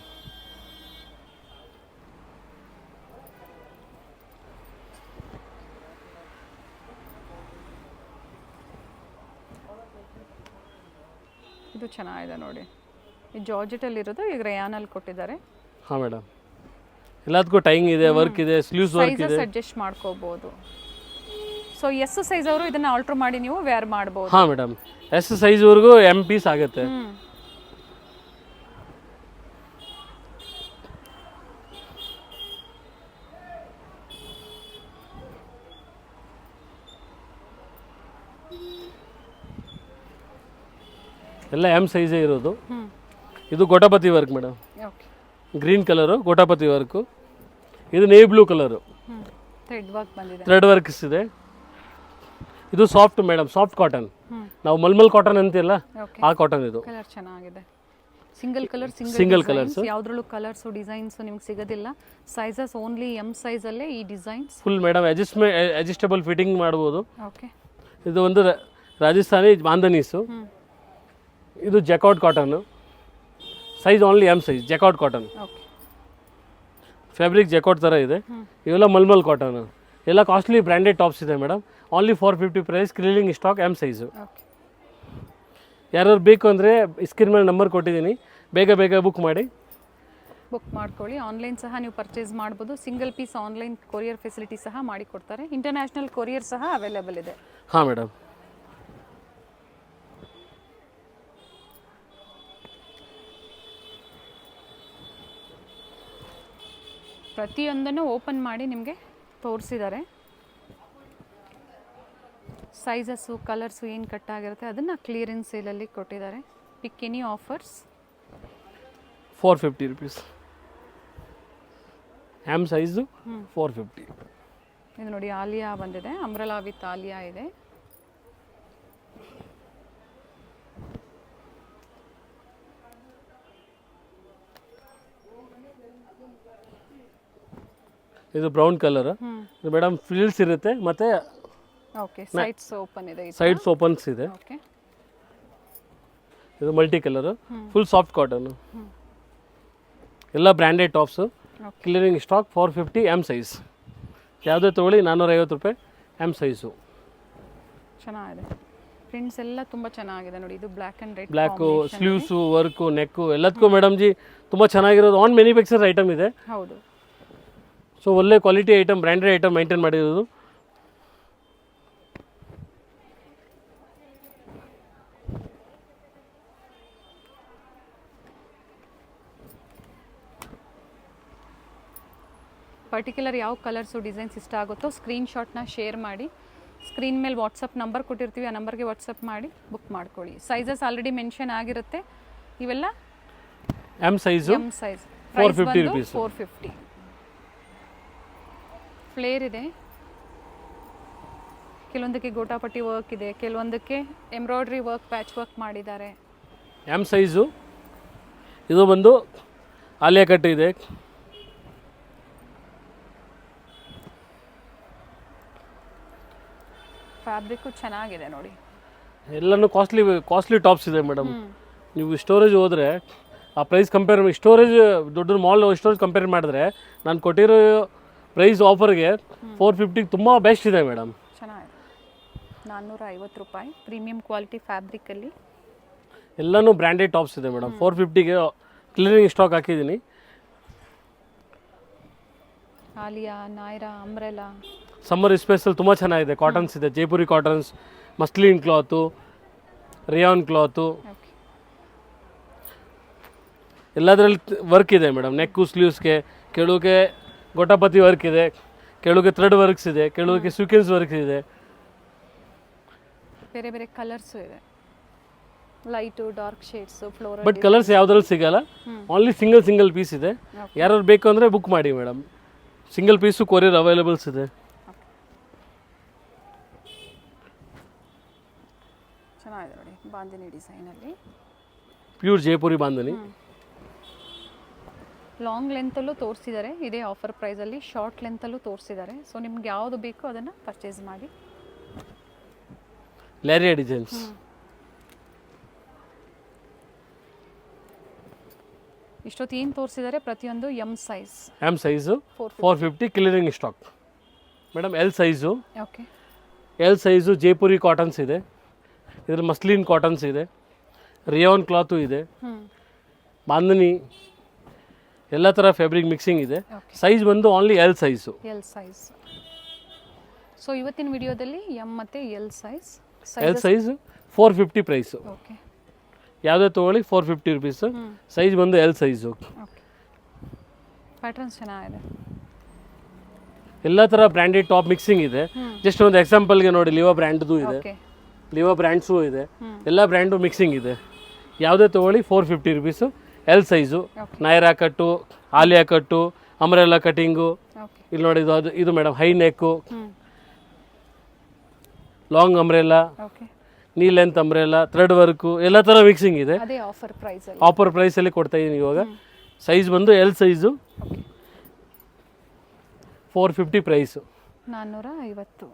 ಇದು ಚೆನ್ನಾಗಿದೆ ನೋಡಿ. ಈ ಜಾರ್ಜೆಟಲ್ಲಿರೋದು ಈಗ ರೇಯಾನಲ್ಲಿ ಕೊಟ್ಟಿದ್ದಾರೆ. ಹಾಂ ಮೇಡಮ್, ಎಲ್ಲದಕ್ಕೂ ಟೈಂಗ್ ಇದೆ, ವರ್ಕ್ ಇದೆ, ಸ್ಲೀವ್ಸ್ ವರ್ಕ್ ಇದೆ. ಸೈಜಸ್ ಅಡ್ಜಸ್ಟ್ ಮಾಡ್ಕೋಬಹುದು. ಸೊ ಎಸ್ ಸೈಜ್ ಅವರು ಇದನ್ನ ಆಲ್ಟರ್ ಮಾಡಿ ನೀವು ವೇರ್ ಮಾಡಬಹುದು. ಹಾಂ ಮೇಡಮ್, ಎಸ್ ಸೈಜ್ವರೆಗೂ ಪೀಸ್ ಆಗುತ್ತೆ. ಎಲ್ಲ ಸೈಜೇ ಇರೋದು. ಇದು gotapatti work madam, okay. Green colour gotapatti work. ಇದು navy blue colour, thread work ಬಂದಿದೆ, ಥ್ರೆಡ್ ವರ್ಕ್ಸ್ ಇದೆ. ಇದು ಸಾಫ್ಟ್ ಮೇಡಮ್, ಸಾಫ್ಟ್ ಕಾಟನ್. ನಾವು ಮಲ್ಮಲ್ ಕಾಟನ್ ಅಂತಿಲ್ಲ, ಆ ಕಾಟನ್ ಇದು. ಕಲರ್ ಚೆನ್ನಾಗಿದೆ. Single colour, single colours. ಯಾವ್ದ್ರಲ್ಲೂ ಕಲರ್ಸ್ ಡಿಸೈನ್ಸ್ ನಿಮ್ಗೆ ಸಿಗೋದಿಲ್ಲ. ಸೈಜಸ್ ಓನ್ಲಿ ಸೈಜ್ ಅಲ್ಲೇ ಈ designs. Full madam adjustable fitting ಮಾಡ್ಬೋದು. ಓಕೆ. ಇದು ಒಂದು ರಾಜಸ್ಥಾನಿ ಬಾಂಧನೀಸು. ಇದು jacquard cotton, size only size, jacquard cotton. Okay. Fabric jacquard ಥರ ಇದೆ. ಇವೆಲ್ಲ ಮಲ್ಮಲ್ ಕಾಟನ್. ಎಲ್ಲ ಕಾಸ್ಟ್ಲಿ ಬ್ರ್ಯಾಂಡೆಡ್ ಟಾಪ್ಸ್ ಇದೆ madam. Only 450 price, cleaning stock, size. ಯಾರು ಬೇಕು ಅಂದರೆ ಸ್ಕ್ರೀನ್ ಮೇಲೆ ನಂಬರ್ ಕೊಟ್ಟಿದ್ದೀನಿ, ಬೇಗ ಬೇಗ ಬುಕ್ ಮಾಡ್ಕೊಳ್ಳಿ. ಆನ್ಲೈನ್ ಸಹ ನೀವು ಪರ್ಚೇಸ್ ಮಾಡ್ಬೋದು. Single piece online courier facility ಸಹ ಮಾಡಿಕೊಡ್ತಾರೆ. ಇಂಟರ್ನ್ಯಾಷನಲ್ ಕೊರಿಯರ್ ಸಹ ಅವೈಲೇಬಲ್ ಇದೆ. ಹಾಂ ಮೇಡಮ್. ಪ್ರತಿಯೊಂದನ್ನು ಓಪನ್ ಮಾಡಿ ನಿಮಗೆ ತೋರಿಸಿದ್ದಾರೆ. ಸೈಜಸ್ಸು, ಕಲರ್ಸು ಏನು ಕಟ್ಟಾಗಿರುತ್ತೆ ಅದನ್ನು ಕ್ಲಿಯರೆನ್ಸ್ ಸೇಲಲ್ಲಿ ಕೊಟ್ಟಿದ್ದಾರೆ. ಪಿಕ್ ಎನಿ ಆಫರ್ಸ್. 450 rupees. ಸೈಜು 450. ಇದು ನೋಡಿ, ಆಲಿಯಾ ಬಂದಿದೆ, ಅಂಬ್ರೆಲಾ ವಿತ್ ಆಲಿಯಾ ಇದೆ. ಇದು ಬ್ರೌನ್ ಕಲರ್. ಇದು ಮೇಡಮ್ ಫ್ರಿಲ್ಸ್ ಇರುತ್ತೆ, ಮತ್ತೆ ಓಕೆ, ಸೈಡ್ಸ್ ಓಪನ್ ಇದೆ, ಸೈಡ್ಸ್ ಓಪನ್ಸ್ ಇದೆ. ಓಕೆ. ಇದು multi colour, full soft cotton. ಎಲ್ಲ branded tops, clearing stock, 450 size. ಯಾವುದೇ ತೊಗೊಳ್ಳಿ 450 ರೂಪಾಯಿ ಸೈಜು. ಚೆನ್ನಾಗಿದೆ. ಪ್ರಿಂಟ್ಸ್ ಎಲ್ಲ ತುಂಬ ಚೆನ್ನಾಗಿದೆ ನೋಡಿ. ಇದು black and red, black, sleeves, work, neck ಎಲ್ಲದಕ್ಕೂ ಮೇಡಮ್ ಜಿ ತುಂಬ ಚೆನ್ನಾಗಿರೋದು. ಆನ್ ಮ್ಯಾನುಫ್ಯಾಕ್ಚರ್ ಐಟಮ್ ಇದೆ. ಹೌದು. ಸೊ ಒಳ್ಳೆ quality item, branded item maintain ಮಾಡಿರೋದು. ಪರ್ಟಿಕ್ಯುಲರ್ ಯಾವ ಕಲರ್ಸು ಡಿಸೈನ್ಸ್ ಇಷ್ಟ ಆಗುತ್ತೋ ಸ್ಕ್ರೀನ್ಶಾಟ್ನ ಶೇರ್ ಮಾಡಿ. ಸ್ಕ್ರೀನ್ ಮೇಲೆ ವಾಟ್ಸಪ್ ನಂಬರ್ ಕೊಟ್ಟಿರ್ತೀವಿ, ಆ ನಂಬರ್ಗೆ ವಾಟ್ಸಪ್ ಮಾಡಿ ಬುಕ್ ಮಾಡ್ಕೊಳ್ಳಿ. ಸೈಜಸ್ ಆಲ್ರೆಡಿ ಮೆನ್ಷನ್ ಆಗಿರುತ್ತೆ. ಇವೆಲ್ಲ ಸೈಜು, ಸೈಜ್. 450 rupees. 450. ಫ್ಲೇರ್ ಇದೆ, ಕೆಲವೊಂದಕ್ಕೆ ಗೋಟಾಪಟ್ಟಿ ವರ್ಕ್ ಇದೆ, ಕೆಲವೊಂದಕ್ಕೆ ಎಂಬ್ರಾಯ್ಡ್ರಿ ವರ್ಕ್, ಪ್ಯಾಚ್ ವರ್ಕ್ ಮಾಡಿದ್ದಾರೆ. ಸೈಜು. ಇದು ಬಂದು ಆಲಿಯಾ ಕಟ್ ಇದೆ. ಫ್ಯಾಬ್ರಿಕ್ಕು ಚೆನ್ನಾಗಿದೆ ನೋಡಿ. ಎಲ್ಲನೂ ಕಾಸ್ಟ್ಲಿ ಟಾಪ್ಸ್ ಇದೆ ಮೇಡಮ್. ನೀವು ಸ್ಟೋರೇಜ್ ಹೋದರೆ ಆ ಪ್ರೈಸ್ ಸ್ಟೋರೇಜ್ ದೊಡ್ಡ ಮಾಲ್ ಸ್ಟೋರೇಜ್ ಕಂಪೇರ್ ಮಾಡಿದ್ರೆ ನಾನು ಕೊಟ್ಟಿರೋ ಪ್ರೈಸ್ ಆಫರ್ಗೆ 450 ತುಂಬ ಬೆಸ್ಟ್ ಇದೆ ಮೇಡಮ್. ಚೆನ್ನಾಗಿದೆ. 450 ರೂಪಾಯಿ ಪ್ರೀಮಿಯಂ ಕ್ವಾಲಿಟಿ ಫ್ಯಾಬ್ರಿಕಲ್ಲಿ. ಎಲ್ಲನೂ ಬ್ರ್ಯಾಂಡೆಡ್ ಟಾಪ್ಸ್ ಇದೆ ಮೇಡಮ್. 450ಗೆ ಕ್ಲಿಯರಿಂಗ್ ಸ್ಟಾಕ್ ಹಾಕಿದ್ದೀನಿ. Alia, Naira, umbrella. Summer special ತುಂಬ ಚೆನ್ನಾಗಿದೆ. ಕಾಟನ್ಸ್ ಇದೆ, Jaipuri cottons, muslin cloth, rayon cloth, ಎಲ್ಲದರಲ್ಲಿ ವರ್ಕ್ ಇದೆ ಮೇಡಮ್. ನೆಕ್ಕು, ಸ್ಲೀವ್ಸ್ಗೆ, ಕೆಳಗೆ ಗೋಟಾಪತಿ ವರ್ಕ್ ಇದೆ, ಕೆಳಗೆ ಥ್ರೆಡ್ ವರ್ಕ್ಸ್ ಇದೆ, ಕೆಳಗೆ ಸೀಕ್ವೆನ್ಸ್ ವರ್ಕ್ ಇದೆ. ಬೇರೆ ಬೇರೆ ಕಲರ್ಸು ಇದೆ, light, dark shades, floral. But colours ಯಾವುದ್ರಲ್ಲಿ ಸಿಗಲ್ಲ. ಓನ್ಲಿ ಸಿಂಗಲ್ ಪೀಸ್ ಇದೆ. ಯಾರು ಬೇಕು ಅಂದರೆ ಬುಕ್ ಮಾಡಿ ಮೇಡಮ್. ಸಿಂಗಲ್ ಪೀಸು ಕೊರಿಯರ್ ಅವೈಲೇಬಲ್ಸ್ ಇದೆ. ಚೆನ್ನಾಗಿದೆ ನೋಡಿ, ಬಾಂದಿನಿ ಡಿಸೈನಲ್ಲಿ. ಪ್ಯೂರ್ ಜೈಪುರಿ ಬಾಂಧನಿ. ಲಾಂಗ್ ಲೆಂತಲ್ಲೂ ತೋರಿಸಿದ್ದಾರೆ ಇದೇ ಆಫರ್ ಪ್ರೈಸಲ್ಲಿ, ಶಾರ್ಟ್ ಲೆಂತಲ್ಲೂ ತೋರಿಸಿದ್ದಾರೆ. ಸೊ ನಿಮ್ಗೆ ಯಾವುದು ಬೇಕೋ ಅದನ್ನು ಪರ್ಚೇಸ್ ಮಾಡಿ. ಲೇರಿಯಾ ಡಿಸೈನ್ಸ್. ಇಷ್ಟೊತ್ತು ಏನು ತೋರಿಸಿದ್ದಾರೆ ಪ್ರತಿಯೊಂದು size. Size 450 clearing stock madam. Size. Okay. Size Jaipuri cottons ಇದೆ, ಇದ್ರಲ್ಲಿ ಮಸ್ಲಿನ್ ಕಾಟನ್ಸ್ ಇದೆ, ರಿಯಾನ್ ಕ್ಲಾತು ಇದೆ, ಬಾಂಧನಿ ಎಲ್ಲ ಥರ ಫ್ಯಾಬ್ರಿಕ್ ಮಿಕ್ಸಿಂಗ್ ಇದೆ. Okay. ಸೈಜ್ ಬಂದು only L size. L size. So ಇವತ್ತಿನ ವಿಡಿಯೋದಲ್ಲಿ ಎಮ್ ಮತ್ತು L size. L size 450 price. Okay ಯಾವುದೇ ತೊಗೊಳ್ಳಿ 450 ರುಪೀಸು. ಸೈಜ್ ಬಂದು ಎಲ್ ಸೈಜು. ಓಕೆ ಪ್ಯಾಟರ್ನ್ಸ್ ಚೆನ್ನಾಗಿದೆ. ಎಲ್ಲ ಥರ ಬ್ರ್ಯಾಂಡೆಡ್ ಟಾಪ್ ಮಿಕ್ಸಿಂಗ್ ಇದೆ. ಜಸ್ಟ್ ಒಂದು ಎಕ್ಸಾಂಪಲ್ಗೆ ನೋಡಿ, ಲಿವಾ ಬ್ರ್ಯಾಂಡ್ದು ಇದೆ, ಓಕೆ ಲಿವಾ ಬ್ರ್ಯಾಂಡ್ಸು ಇದೆ, ಎಲ್ಲ ಬ್ರ್ಯಾಂಡು ಮಿಕ್ಸಿಂಗ್ ಇದೆ. ಯಾವುದೇ ತೊಗೊಳ್ಳಿ 450 ರುಪೀಸು. L size. ನೈರಾ ಕಟ್ಟು, ಆಲಿಯಾ ಕಟ್ಟು, ಅಮ್ರೆಲ್ಲಾ ಕಟಿಂಗು. ಓಕೆ ಇಲ್ಲಿ ನೋಡಿ, ಇದು ಮೇಡಮ್ ಹೈ ನೆಕ್ಕು, ಲಾಂಗ್ ಅಮ್ರೆಲ್ಲಾ, ಓಕೆ ನೀ ಲೆಂತ್ ಅಮ್ರೆಲ್ಲಾ, ಥ್ರೆಡ್ ವರ್ಕು, ಎಲ್ಲ ಥರ ಮಿಕ್ಸಿಂಗ್ ಇದೆ. ಅದೇ ಆಫರ್ ಪ್ರೈಸಲ್ಲಿ. ಆಫರ್ ಪ್ರೈಸಲ್ಲಿ ಕೊಡ್ತಾ ಇದ್ದೀನಿ ಇವಾಗ. ಸೈಜ್ ಬಂದು L size. 450 price. 450.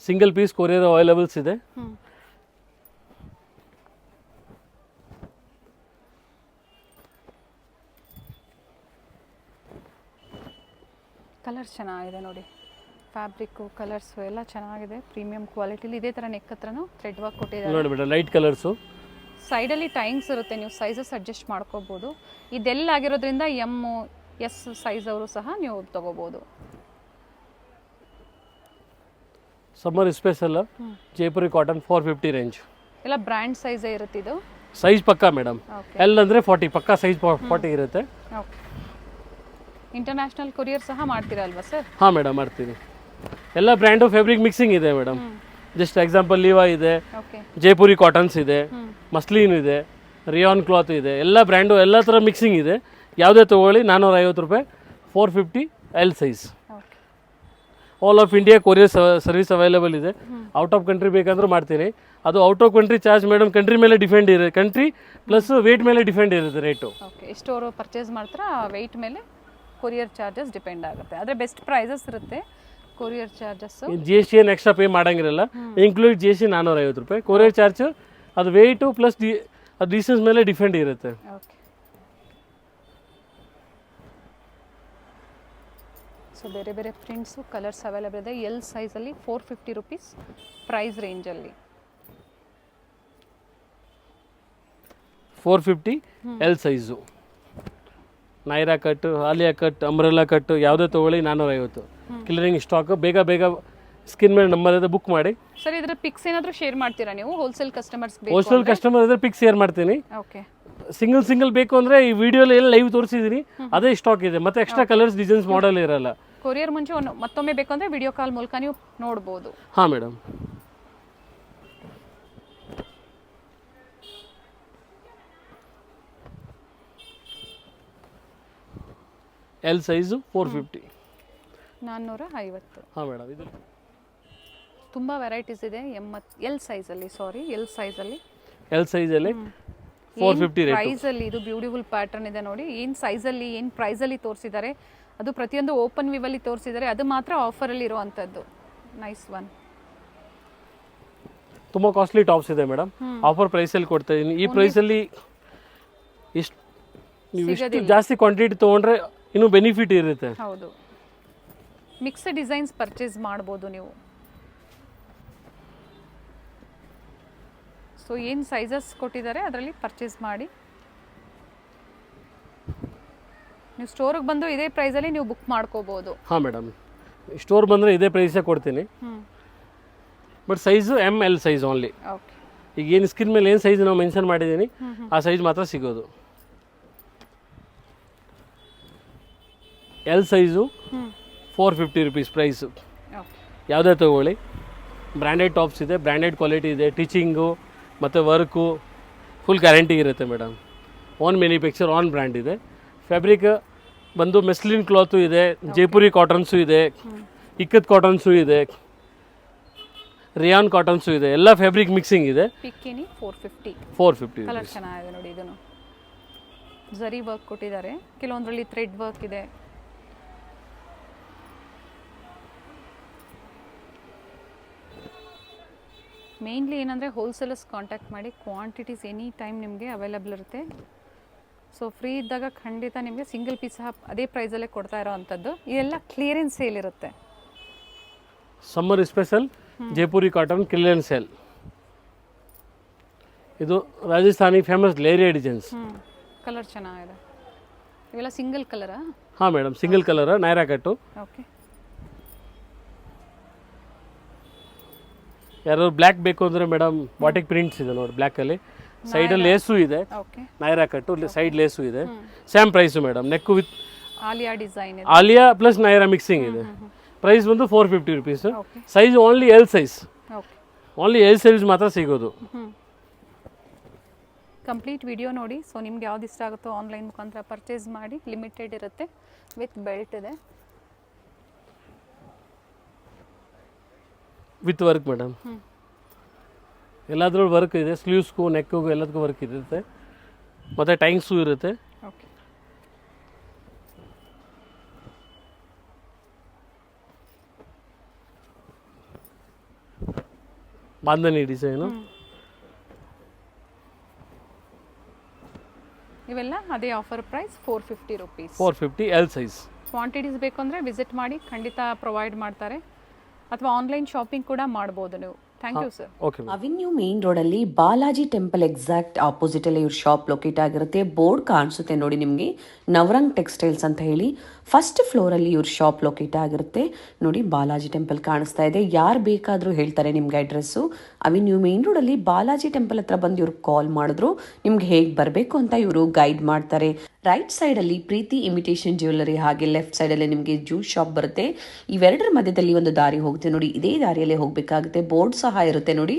Single piece courier availables ಇದೆ. ಕಲರ್ಸ್ ಚೆನ್ನಾಗಿದೆ ನೋಡಿ, ಫ್ಯಾಬ್ರಿಕ್ಕು ಕಲರ್ಸು ಎಲ್ಲ ಚೆನ್ನಾಗಿದೆ. ಪ್ರೀಮಿಯಂ ಕ್ವಾಲಿಟಿಲಿ ಇದೇ ಥರ ನೆಕ್ ಹತ್ರನೂ ಥ್ರೆಡ್ ವರ್ಕ್ ಕೊಟ್ಟಿದ್ದಾರೆ ನೋಡಿ ಮೇಡಮ್, ಲೈಟ್ ಕಲರ್ಸು. ಸೈಡಲ್ಲಿ ಟೈಮ್ಸ್ ಇರುತ್ತೆ, ನೀವು ಸೈಜಸ್ ಅಡ್ಜಸ್ಟ್ ಮಾಡ್ಕೋಬೋದು. ಇದೆಲ್ಲ ಆಗಿರೋದ್ರಿಂದ ಎಮ್ ಎಸ್ ಸೈಜ್ ಅವರು ಸಹ ನೀವು ತೊಗೋಬೋದು. Summer special Jaipuri cotton 450 range. ಎಲ್ಲ ಬ್ರ್ಯಾಂಡ್ ಸೈಜೇ ಇರುತ್ತೆ ಇದು. ಸೈಜ್ ಪಕ್ಕಾ ಮೇಡಮ್. ಓಕೆ ಎಲ್ ಅಂದರೆ 40 ಪಕ್ಕಾ ಸೈಜ್ 40 ಇರುತ್ತೆ. ಓಕೆ ಇಂಟರ್ನ್ಯಾಷನಲ್ ಕೊರಿಯರ್ ಸಹ ಮಾಡ್ತೀರಲ್ವಾ ಸರ್? ಹಾಂ ಮೇಡಮ್, ಮಾಡ್ತೀನಿ. ಎಲ್ಲ ಬ್ರ್ಯಾಂಡು ಫ್ಯಾಬ್ರಿಕ್ ಮಿಕ್ಸಿಂಗ್ ಇದೆ ಮೇಡಮ್. ಜಸ್ಟ್ ಎಕ್ಸಾಂಪಲ್ ಲಿವಾ ಇದೆ, ಓಕೆ ಜೈಪುರಿ ಕಾಟನ್ಸ್ ಇದೆ, ಮಸ್ಲಿನ್ ಇದೆ, ರಿಯಾನ್ ಕ್ಲಾತ್ ಇದೆ. ಎಲ್ಲ ಬ್ರ್ಯಾಂಡು ಎಲ್ಲ ಥರ ಮಿಕ್ಸಿಂಗ್ ಇದೆ. ಯಾವುದೇ ತೊಗೊಳ್ಳಿ 450 ರೂಪಾಯಿ. 450 L size. Okay all of India courier service available ಇದೆ. ಔಟ್ ಆಫ್ ಕಂಟ್ರಿ ಬೇಕಂದ್ರೂ ಮಾಡ್ತೀನಿ. ಅದು out of country charge madam country ಮೇಲೆ ಡಿಪೆಂಡ್ ಇರುತ್ತೆ. ಕಂಟ್ರಿ ಪ್ಲಸ್ ವೇಟ್ ಮೇಲೆ ಡಿಪೆಂಡ್ ಇರುತ್ತೆ ರೇಟು. ಓಕೆ ಎಷ್ಟು ಅವರು ಪರ್ಚೇಸ್ ಮಾಡ್ತಾರೆ ಆ ವೆಯ್ಟ್ ಮೇಲೆ ಕೊರಿಯರ್ ಚಾರ್ಜಸ್ ಡಿಪೆಂಡ್ ಆಗುತ್ತೆ. ಆದರೆ ಬೆಸ್ಟ್ ಪ್ರೈಸಸ್ ಇರುತ್ತೆ courier charges. G S T ಏನು ಎಕ್ಸ್ಟ್ರಾ ಪೇ ಮಾಡಂಗಿರಲ್ಲ. ಇನ್ಕ್ಲೂಡ್ ಜಿ ಎಸ್ ಟಿ 450 ರೂಪಾಯಿ. ಕೊರಿಯರ್ ಚಾರ್ಜ್ ಅದು ವೆಯ್ಟು ಪ್ಲಸ್ ಅದು ಡಿಸ್ಟೆನ್ಸ್ ಮೇಲೆ ಡಿಪೆಂಡ್ ಇರುತ್ತೆ. ಓಕೆ ಸೊ ಬೇರೆ ಬೇರೆ ಪ್ರಿಂಟ್ಸು ಕಲರ್ಸ್ ಅವೈಲೇಬಲ್ ಇದೆ. ಎಲ್ ಸೈಜಲ್ಲಿ 450 ರುಪೀಸ್ ಪ್ರೈಸ್ ರೇಂಜಲ್ಲಿ. 450 ಎಲ್ ಸೈಜು. ನೈರಾ ಕಟ್ಟು, ಆಲಿಯಾ ಕಟ್, ಅಂಬ್ರೆಲ್ಲಾ ಕಟ್ಟು ಯಾವುದೇ ತೊಗೊಳ್ಳಿ 450. Clearing stock. ಬೇಗ ಬೇಗ ಸ್ಕಿನ್ ಮೇಲೆ ನಂಬರ್ ಇದೆ, ಬುಕ್ ಮಾಡಿ. ಸರ್ ಇದರ ಪಿಕ್ಸ್ ಏನಾದರೂ ಶೇರ್ ಮಾಡ್ತೀರಾ ನೀವು ಹೋಲ್ಸೇಲ್ ಕಸ್ಟಮರ್ಸ್? ಹೋಲ್ಸೇಲ್ ಕಸ್ಟಮರ್ ಇದ್ರೆ ಪಿಕ್ ಶೇರ್ ಮಾಡ್ತೀನಿ. ಓಕೆ ಸಿಂಗಲ್ ಬೇಕು ಅಂದರೆ ಈ ವಿಡಿಯೋಲಿ ಎಲ್ಲ ಲೈವ್ ತೋರಿಸಿದ್ದೀನಿ, ಅದೇ ಸ್ಟಾಕ್ ಇದೆ. ಮತ್ತೆ ಎಕ್ಸ್ಟ್ರಾ ಕಲರ್ಸ್ ಡಿಸೈನ್ಸ್ ಮಾಡಲ್ ಇರಲ್ಲ. ಕೊರಿಯರ್ ಮುಂಚೆ ಮತ್ತೊಮ್ಮೆ ಬೇಕು ಅಂದರೆ ವಿಡಿಯೋ ಕಾಲ್ ಮೂಲಕ ನೀವು ನೋಡ್ಬೋದು. ಹಾಂ ಮೇಡಮ್. L size 450. 450. ಹಾಂ ಮೇಡಮ್. ಇದು ತುಂಬ ವೆರೈಟೀಸ್ ಇದೆ. ಎಲ್ ಸೈಜಲ್ಲಿ ಎಲ್ ಸೈಜಲ್ಲಿ 450 ರೇಟ್. ಪ್ರೈಸಲ್ಲಿ ಇದು ಬ್ಯೂಟಿಫುಲ್ ಪ್ಯಾಟರ್ನ್ ಇದೆ ನೋಡಿ. ಏನು ಸೈಜಲ್ಲಿ ಏನು ಪ್ರೈಸಲ್ಲಿ ತೋರಿಸಿದ್ದಾರೆ, ಅದು ಪ್ರತಿಯೊಂದು ಓಪನ್ ವಿವಲ್ಲಿ ತೋರಿಸಿದ್ದಾರೆ. ಅದು ಮಾತ್ರ ಆಫರಲ್ಲಿ ಇರುವಂಥದ್ದು. Nice one. ತುಂಬ ಕಾಸ್ಟ್ಲಿ ಟಾಪ್ಸ್ ಇದೆ ಮೇಡಮ್. ಆಫರ್ ಪ್ರೈಸಲ್ಲಿ ಕೊಡ್ತಾ ಇದ್ದೀನಿ. ಈ ಪ್ರೈಸಲ್ಲಿ ನೀವು ಇಷ್ಟು ಜಾಸ್ತಿ ಕ್ವಾಂಟಿಟಿ ತೊಗೊಂಡ್ರೆ ಇನ್ನೂ ಬೆನಿಫಿಟ್ ಇರುತ್ತೆ. ಹೌದು, ಮಿಕ್ಸ್ ಡಿಸೈನ್ಸ್ ಪರ್ಚೇಸ್ ಮಾಡ್ಬೋದು ನೀವು. ಸೊ ಏನು ಸೈಜಸ್ ಕೊಟ್ಟಿದ್ದಾರೆ ಅದರಲ್ಲಿ ಪರ್ಚೇಸ್ ಮಾಡಿ. ನೀವು ಸ್ಟೋರಿಗೆ ಬಂದು ಇದೇ ಪ್ರೈಸಲ್ಲಿ ನೀವು ಬುಕ್ ಮಾಡ್ಕೋಬೋದು. ಹಾಂ ಮೇಡಮ್, ಸ್ಟೋರ್ ಬಂದರೆ ಇದೇ ಪ್ರೈಸೇ ಕೊಡ್ತೀನಿ. But size M L size only. Okay ಈಗ ಏನು ಸ್ಕಿನ್ ಮೇಲೆ ಏನು ಸೈಜ್ ನಾವು ಮೆನ್ಷನ್ ಮಾಡಿದ್ದೀನಿ ಆ ಸೈಜ್ ಮಾತ್ರ ಸಿಗೋದು. L size 450 rupees price. ಯಾವುದೇ ತೊಗೊಳ್ಳಿ. ಬ್ರ್ಯಾಂಡೆಡ್ ಟಾಪ್ಸ್ ಇದೆ, ಬ್ರ್ಯಾಂಡೆಡ್ ಕ್ವಾಲಿಟಿ ಇದೆ, ಟೀಚಿಂಗು ಮತ್ತು ವರ್ಕು ಫುಲ್ ಗ್ಯಾರಂಟಿ ಇರುತ್ತೆ madam. Own manufacture, on brand ಇದೆ. ಫ್ಯಾಬ್ರಿಕ್ ಬಂದು ಮೆಸ್ಲಿನ್ ಕ್ಲಾತು ಇದೆ, ಜೈಪುರಿ ಕಾಟನ್ಸು ಇದೆ, ಇಕ್ಕತ್ ಕಾಟನ್ಸು ಇದೆ, ರಿಯಾನ್ ಕಾಟನ್ಸು ಇದೆ. ಎಲ್ಲ ಫ್ಯಾಬ್ರಿಕ್ ಮಿಕ್ಸಿಂಗ್ ಇದೆ. ಪಿಕ್ಕಿನಿ 450. 450 ಕಲರ್ ಚೆನ್ನಾಗಿದೆ ನೋಡಿ. ಇದನ್ನು ಝರಿ ವರ್ಕ್ ಕೊಟ್ಟಿದ್ದಾರೆ, ಕೆಲವೊಂದರಲ್ಲಿ ಥ್ರೆಡ್ ವರ್ಕ್ ಇದೆ. ಮೇನ್ಲಿ ಏನಂದರೆ ಹೋಲ್ಸೇಲರ್ಸ್ ಕಾಂಟ್ಯಾಕ್ಟ್ ಮಾಡಿ. ಕ್ವಾಂಟಿಟೀಸ್ ಎನಿ ಟೈಮ್ ನಿಮಗೆ ಅವೈಲೇಬಲ್ ಇರುತ್ತೆ. ಸೊ ಫ್ರೀ ಇದ್ದಾಗ ಖಂಡಿತ ನಿಮಗೆ ಸಿಂಗಲ್ ಪೀಸ್ ಸಹ ಅದೇ ಪ್ರೈಸಲ್ಲೇ ಕೊಡ್ತಾ ಇರೋ ಅಂಥದ್ದು. ಇದೆಲ್ಲ ಕ್ಲಿಯರೆನ್ಸ್ ಸೇಲ್ ಇರುತ್ತೆ. Summer special Jaipuri cotton clearance sale. ಇದು Rajasthani famous leheriya designs. Colour ಚೆನ್ನಾಗಿದೆ. ಇವೆಲ್ಲ ಸಿಂಗಲ್ ಕಲರಾ? ಹಾಂ ಮೇಡಮ್, ಸಿಂಗಲ್ ಕಲರ್ ನೈರಾ ಕಟ್ಟು. ಓಕೆ. ಯಾರು ಬ್ಲ್ಯಾಕ್ ಬೇಕು ಅಂದರೆ ಮೇಡಮ್ ಬಾಟಿಕ್ ಪ್ರಿಂಟ್ಸ್ ಇದೆ ನೋಡಿ, ಬ್ಲ್ಯಾಕಲ್ಲಿ ಸೈಡಲ್ಲಿ ಲೇಸು ಇದೆ, ಓಕೆ. ನೈರಾ ಕಟ್ಟು ಸೈಡ್ ಲೇಸು ಇದೆ. Same price madam, neck with Aliya design ಇದೆ. ಆಲಿಯಾ ಪ್ಲಸ್ ನೈರಾ ಮಿಕ್ಸಿಂಗ್ ಇದೆ. ಪ್ರೈಸ್ ಬಂದು 450 rupees. Okay. Size only L size, okay. Only L size ಮಾತ್ರ ಸಿಗೋದು. ಕಂಪ್ಲೀಟ್ ವಿಡಿಯೋ ನೋಡಿ. ಸೊ ನಿಮ್ಗೆ ಯಾವ್ದು ಇಷ್ಟ ಆಗುತ್ತೋ ಆನ್ಲೈನ್ ಮುಖಾಂತರ ಪರ್ಚೇಸ್ ಮಾಡಿ. ಲಿಮಿಟೆಡ್ ಇರುತ್ತೆ, ವಿತ್ ಬೆಲ್ಟ್ ಇದೆ. ವಿತ್ ವರ್ಕ್ ಮೇಡಮ್, ಎಲ್ಲಾದ್ರೂ ವರ್ಕ್ ಇದೆ, ಸ್ಲೀವ್ಸ್ಗೂ ನೆಕ್ಕಿಗೂ ಎಲ್ಲದಕ್ಕೂ ವರ್ಕ್ ಇರುತ್ತೆ, ಮತ್ತು ಟೈಂಗ್ಸು ಇರುತ್ತೆ. ಓಕೆ. ಬಾಂಧನಿ ಡಿಸೈನು. ಇವೆಲ್ಲ ಅದೇ offer price 450 rupees. 450 L size. Quantities ಬೇಕು ಅಂದರೆ ವಿಸಿಟ್ ಮಾಡಿ, ಖಂಡಿತ ಪ್ರೊವೈಡ್ ಮಾಡ್ತಾರೆ. ಅಥವಾ ಆನ್ಲೈನ್ ಶಾಪಿಂಗ್ ಕೂಡ ಮಾಡ್ಬೋದು ನೀವು. Thank you sir. Okay. Avenue main ರೋಡಲ್ಲಿ ಬಾಲಾಜಿ ಟೆಂಪಲ್ ಎಕ್ಸಾಕ್ಟ್ ಆಪೋಸಿಟ್ ಅಲ್ಲಿ ಇವ್ರ ಶಾಪ್ ಲೊಕೇಟ್ ಆಗಿರುತ್ತೆ. ಬೋರ್ಡ್ ಕಾಣಿಸುತ್ತೆ ನೋಡಿ ನಿಮಗೆ, ನವರಂಗ್ ಟೆಕ್ಸ್ಟೈಲ್ಸ್ ಅಂತ ಹೇಳಿ. ಫಸ್ಟ್ ಫ್ಲೋರಲ್ಲಿ ಇವ್ರ ಶಾಪ್ ಲೊಕೇಟ್ ಆಗಿರುತ್ತೆ ನೋಡಿ. ಬಾಲಾಜಿ ಟೆಂಪಲ್ ಕಾಣಿಸ್ತಾ ಇದೆ. ಯಾರು ಬೇಕಾದರೂ ಹೇಳ್ತಾರೆ ನಿಮ್ಗೆ ಅಡ್ರೆಸ್ಸು. ಅವೆನ್ಯೂ ಮೇನ್ ರೋಡಲ್ಲಿ ಬಾಲಾಜಿ ಟೆಂಪಲ್ ಹತ್ರ ಬಂದು ಇವ್ರಿಗೆ ಕಾಲ್ ಮಾಡಿದ್ರು ನಿಮ್ಗೆ ಹೇಗೆ ಬರಬೇಕು ಅಂತ ಇವರು ಗೈಡ್ ಮಾಡ್ತಾರೆ. ರೈಟ್ ಸೈಡಲ್ಲಿ ಪ್ರೀತಿ ಇಮಿಟೇಷನ್ ಜ್ಯುವೆಲ್ಲರಿ, ಹಾಗೆ ಲೆಫ್ಟ್ ಸೈಡಲ್ಲಿ ನಿಮಗೆ ಜ್ಯೂಸ್ ಶಾಪ್ ಬರುತ್ತೆ. ಇವೆರಡರ ಮಧ್ಯದಲ್ಲಿ ಒಂದು ದಾರಿ ಹೋಗುತ್ತೆ ನೋಡಿ, ಇದೇ ದಾರಿಯಲ್ಲೇ ಹೋಗಬೇಕಾಗುತ್ತೆ. ಬೋರ್ಡ್ ಸಹ ಇರುತ್ತೆ ನೋಡಿ,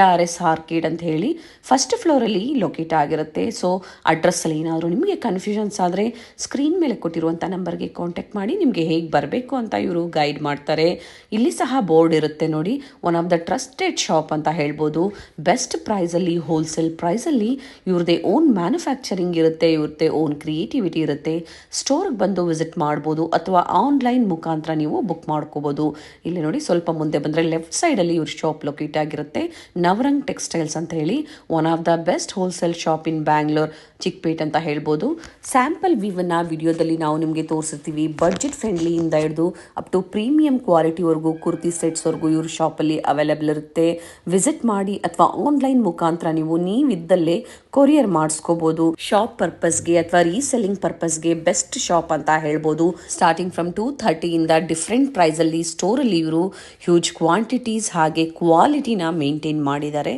ARS ಆರ್ಕೇಡ್ ಅಂತ ಹೇಳಿ. ಫಸ್ಟ್ ಫ್ಲೋರಲ್ಲಿ ಲೊಕೇಟ್ ಆಗಿರುತ್ತೆ. ಸೊ ಅಡ್ರೆಸ್ಸಲ್ಲಿ ಏನಾದರೂ ನಿಮಗೆ ಕನ್ಫ್ಯೂಷನ್ಸ್ ಆದರೆ ಸ್ಕ್ರೀನ್ ಮೇಲೆ ಕೊಟ್ಟಿರುವಂಥ ನಂಬರ್ಗೆ ಕಾಂಟ್ಯಾಕ್ಟ್ ಮಾಡಿ ನಿಮಗೆ ಹೇಗೆ ಬರಬೇಕು ಅಂತ ಇವರು ಗೈಡ್ ಮಾಡ್ತಾರೆ. ಇಲ್ಲಿ ಸಹ ಬೋರ್ಡ್ ಇರುತ್ತೆ ನೋಡಿ, one of the trusted shop ಅಂತ ಹೇಳ್ಬೋದು. ಬೆಸ್ಟ್ ಪ್ರೈಸಲ್ಲಿ, ಹೋಲ್ಸೇಲ್ ಪ್ರೈಸಲ್ಲಿ ಇವ್ರದ್ದೇ ಓನ್ ಮ್ಯಾನುಫ್ಯಾಕ್ಚರಿಂಗ್ ಇರುತ್ತೆ, ಇವ್ರದ್ದೇ ಓನ್ ಕ್ರಿಯೇಟಿವಿಟಿ ಇರುತ್ತೆ. ಸ್ಟೋರ್ಗೆ ಬಂದು ವಿಸಿಟ್ ಮಾಡ್ಬೋದು ಅಥವಾ ಆನ್ಲೈನ್ ಮುಖಾಂತರ ನೀವು ಬುಕ್ ಮಾಡ್ಕೋಬೋದು. ಇಲ್ಲಿ ನೋಡಿ, ಸ್ವಲ್ಪ ಮುಂದೆ ಬಂದರೆ ಲೆಫ್ಟ್ ಸೈಡಲ್ಲಿ ಇವ್ರ ಶಾಪ್ ಲೊಕೇಟ್ ಆಗಿರುತ್ತೆ. ನವರಂಗ್ ಟೆಕ್ಸ್ಟೈಲ್ಸ್ ಅಂತ ಹೇಳಿ, one of the best wholesale shop ಇನ್ ಬ್ಯಾಂಗ್ಳೂರ್, ಚಿಕ್ಪೇಟ್ ಅಂತ ಹೇಳ್ಬೋದು. ಸ್ಯಾಂಪಲ್ ವಿವನ್ನ ವಿಡಿಯೋದಲ್ಲಿ ನಾವು ನಿಮಗೆ ತೋರಿಸಿರ್ತೀವಿ. ಬಡ್ಜೆಟ್ ಫ್ರೆಂಡ್ಲಿಯಿಂದ ಹಿಡಿದು ಅಪ್ ಟು ಪ್ರೀಮಿಯಂ ಕ್ವಾಲಿಟಿವರೆಗೂ, ಕುರ್ತಿ ಸೆಟ್ಸ್ವರೆಗೂ ಇವ್ರ ಶಾಪಲ್ಲಿ ಅವೈಲೇಬಲ್ ಇರುತ್ತೆ. ವಿಸಿಟ್ ಮಾಡಿ ಅಥವಾ ಆನ್ಲೈನ್ ಮುಖಾಂತರ ನೀವಿದ್ದಲ್ಲೇ ಕೊರಿಯರ್ ಮಾಡಿಸ್ಕೋಬೋದು. ಶಾಪ್ ಪರ್ಪಸ್ಗೆ ಅಥವಾ ರೀಸೆಲ್ಲಿಂಗ್ ಪರ್ಪಸ್ಗೆ ಬೆಸ್ಟ್ ಶಾಪ್ ಅಂತ ಹೇಳ್ಬೋದು. ಸ್ಟಾರ್ಟಿಂಗ್ ಫ್ರಮ್ 230 ಇಂದ ಡಿಫ್ರೆಂಟ್ ಪ್ರೈಸಲ್ಲಿ ಸ್ಟೋರಲ್ಲಿ ಇವರು ಹ್ಯೂಜ್ ಕ್ವಾಂಟಿಟೀಸ್ ಹಾಗೆ ಕ್ವಾಲಿಟಿನ ಮೇಂಟೈನ್ ಮಾಡಿದ್ದಾರೆ.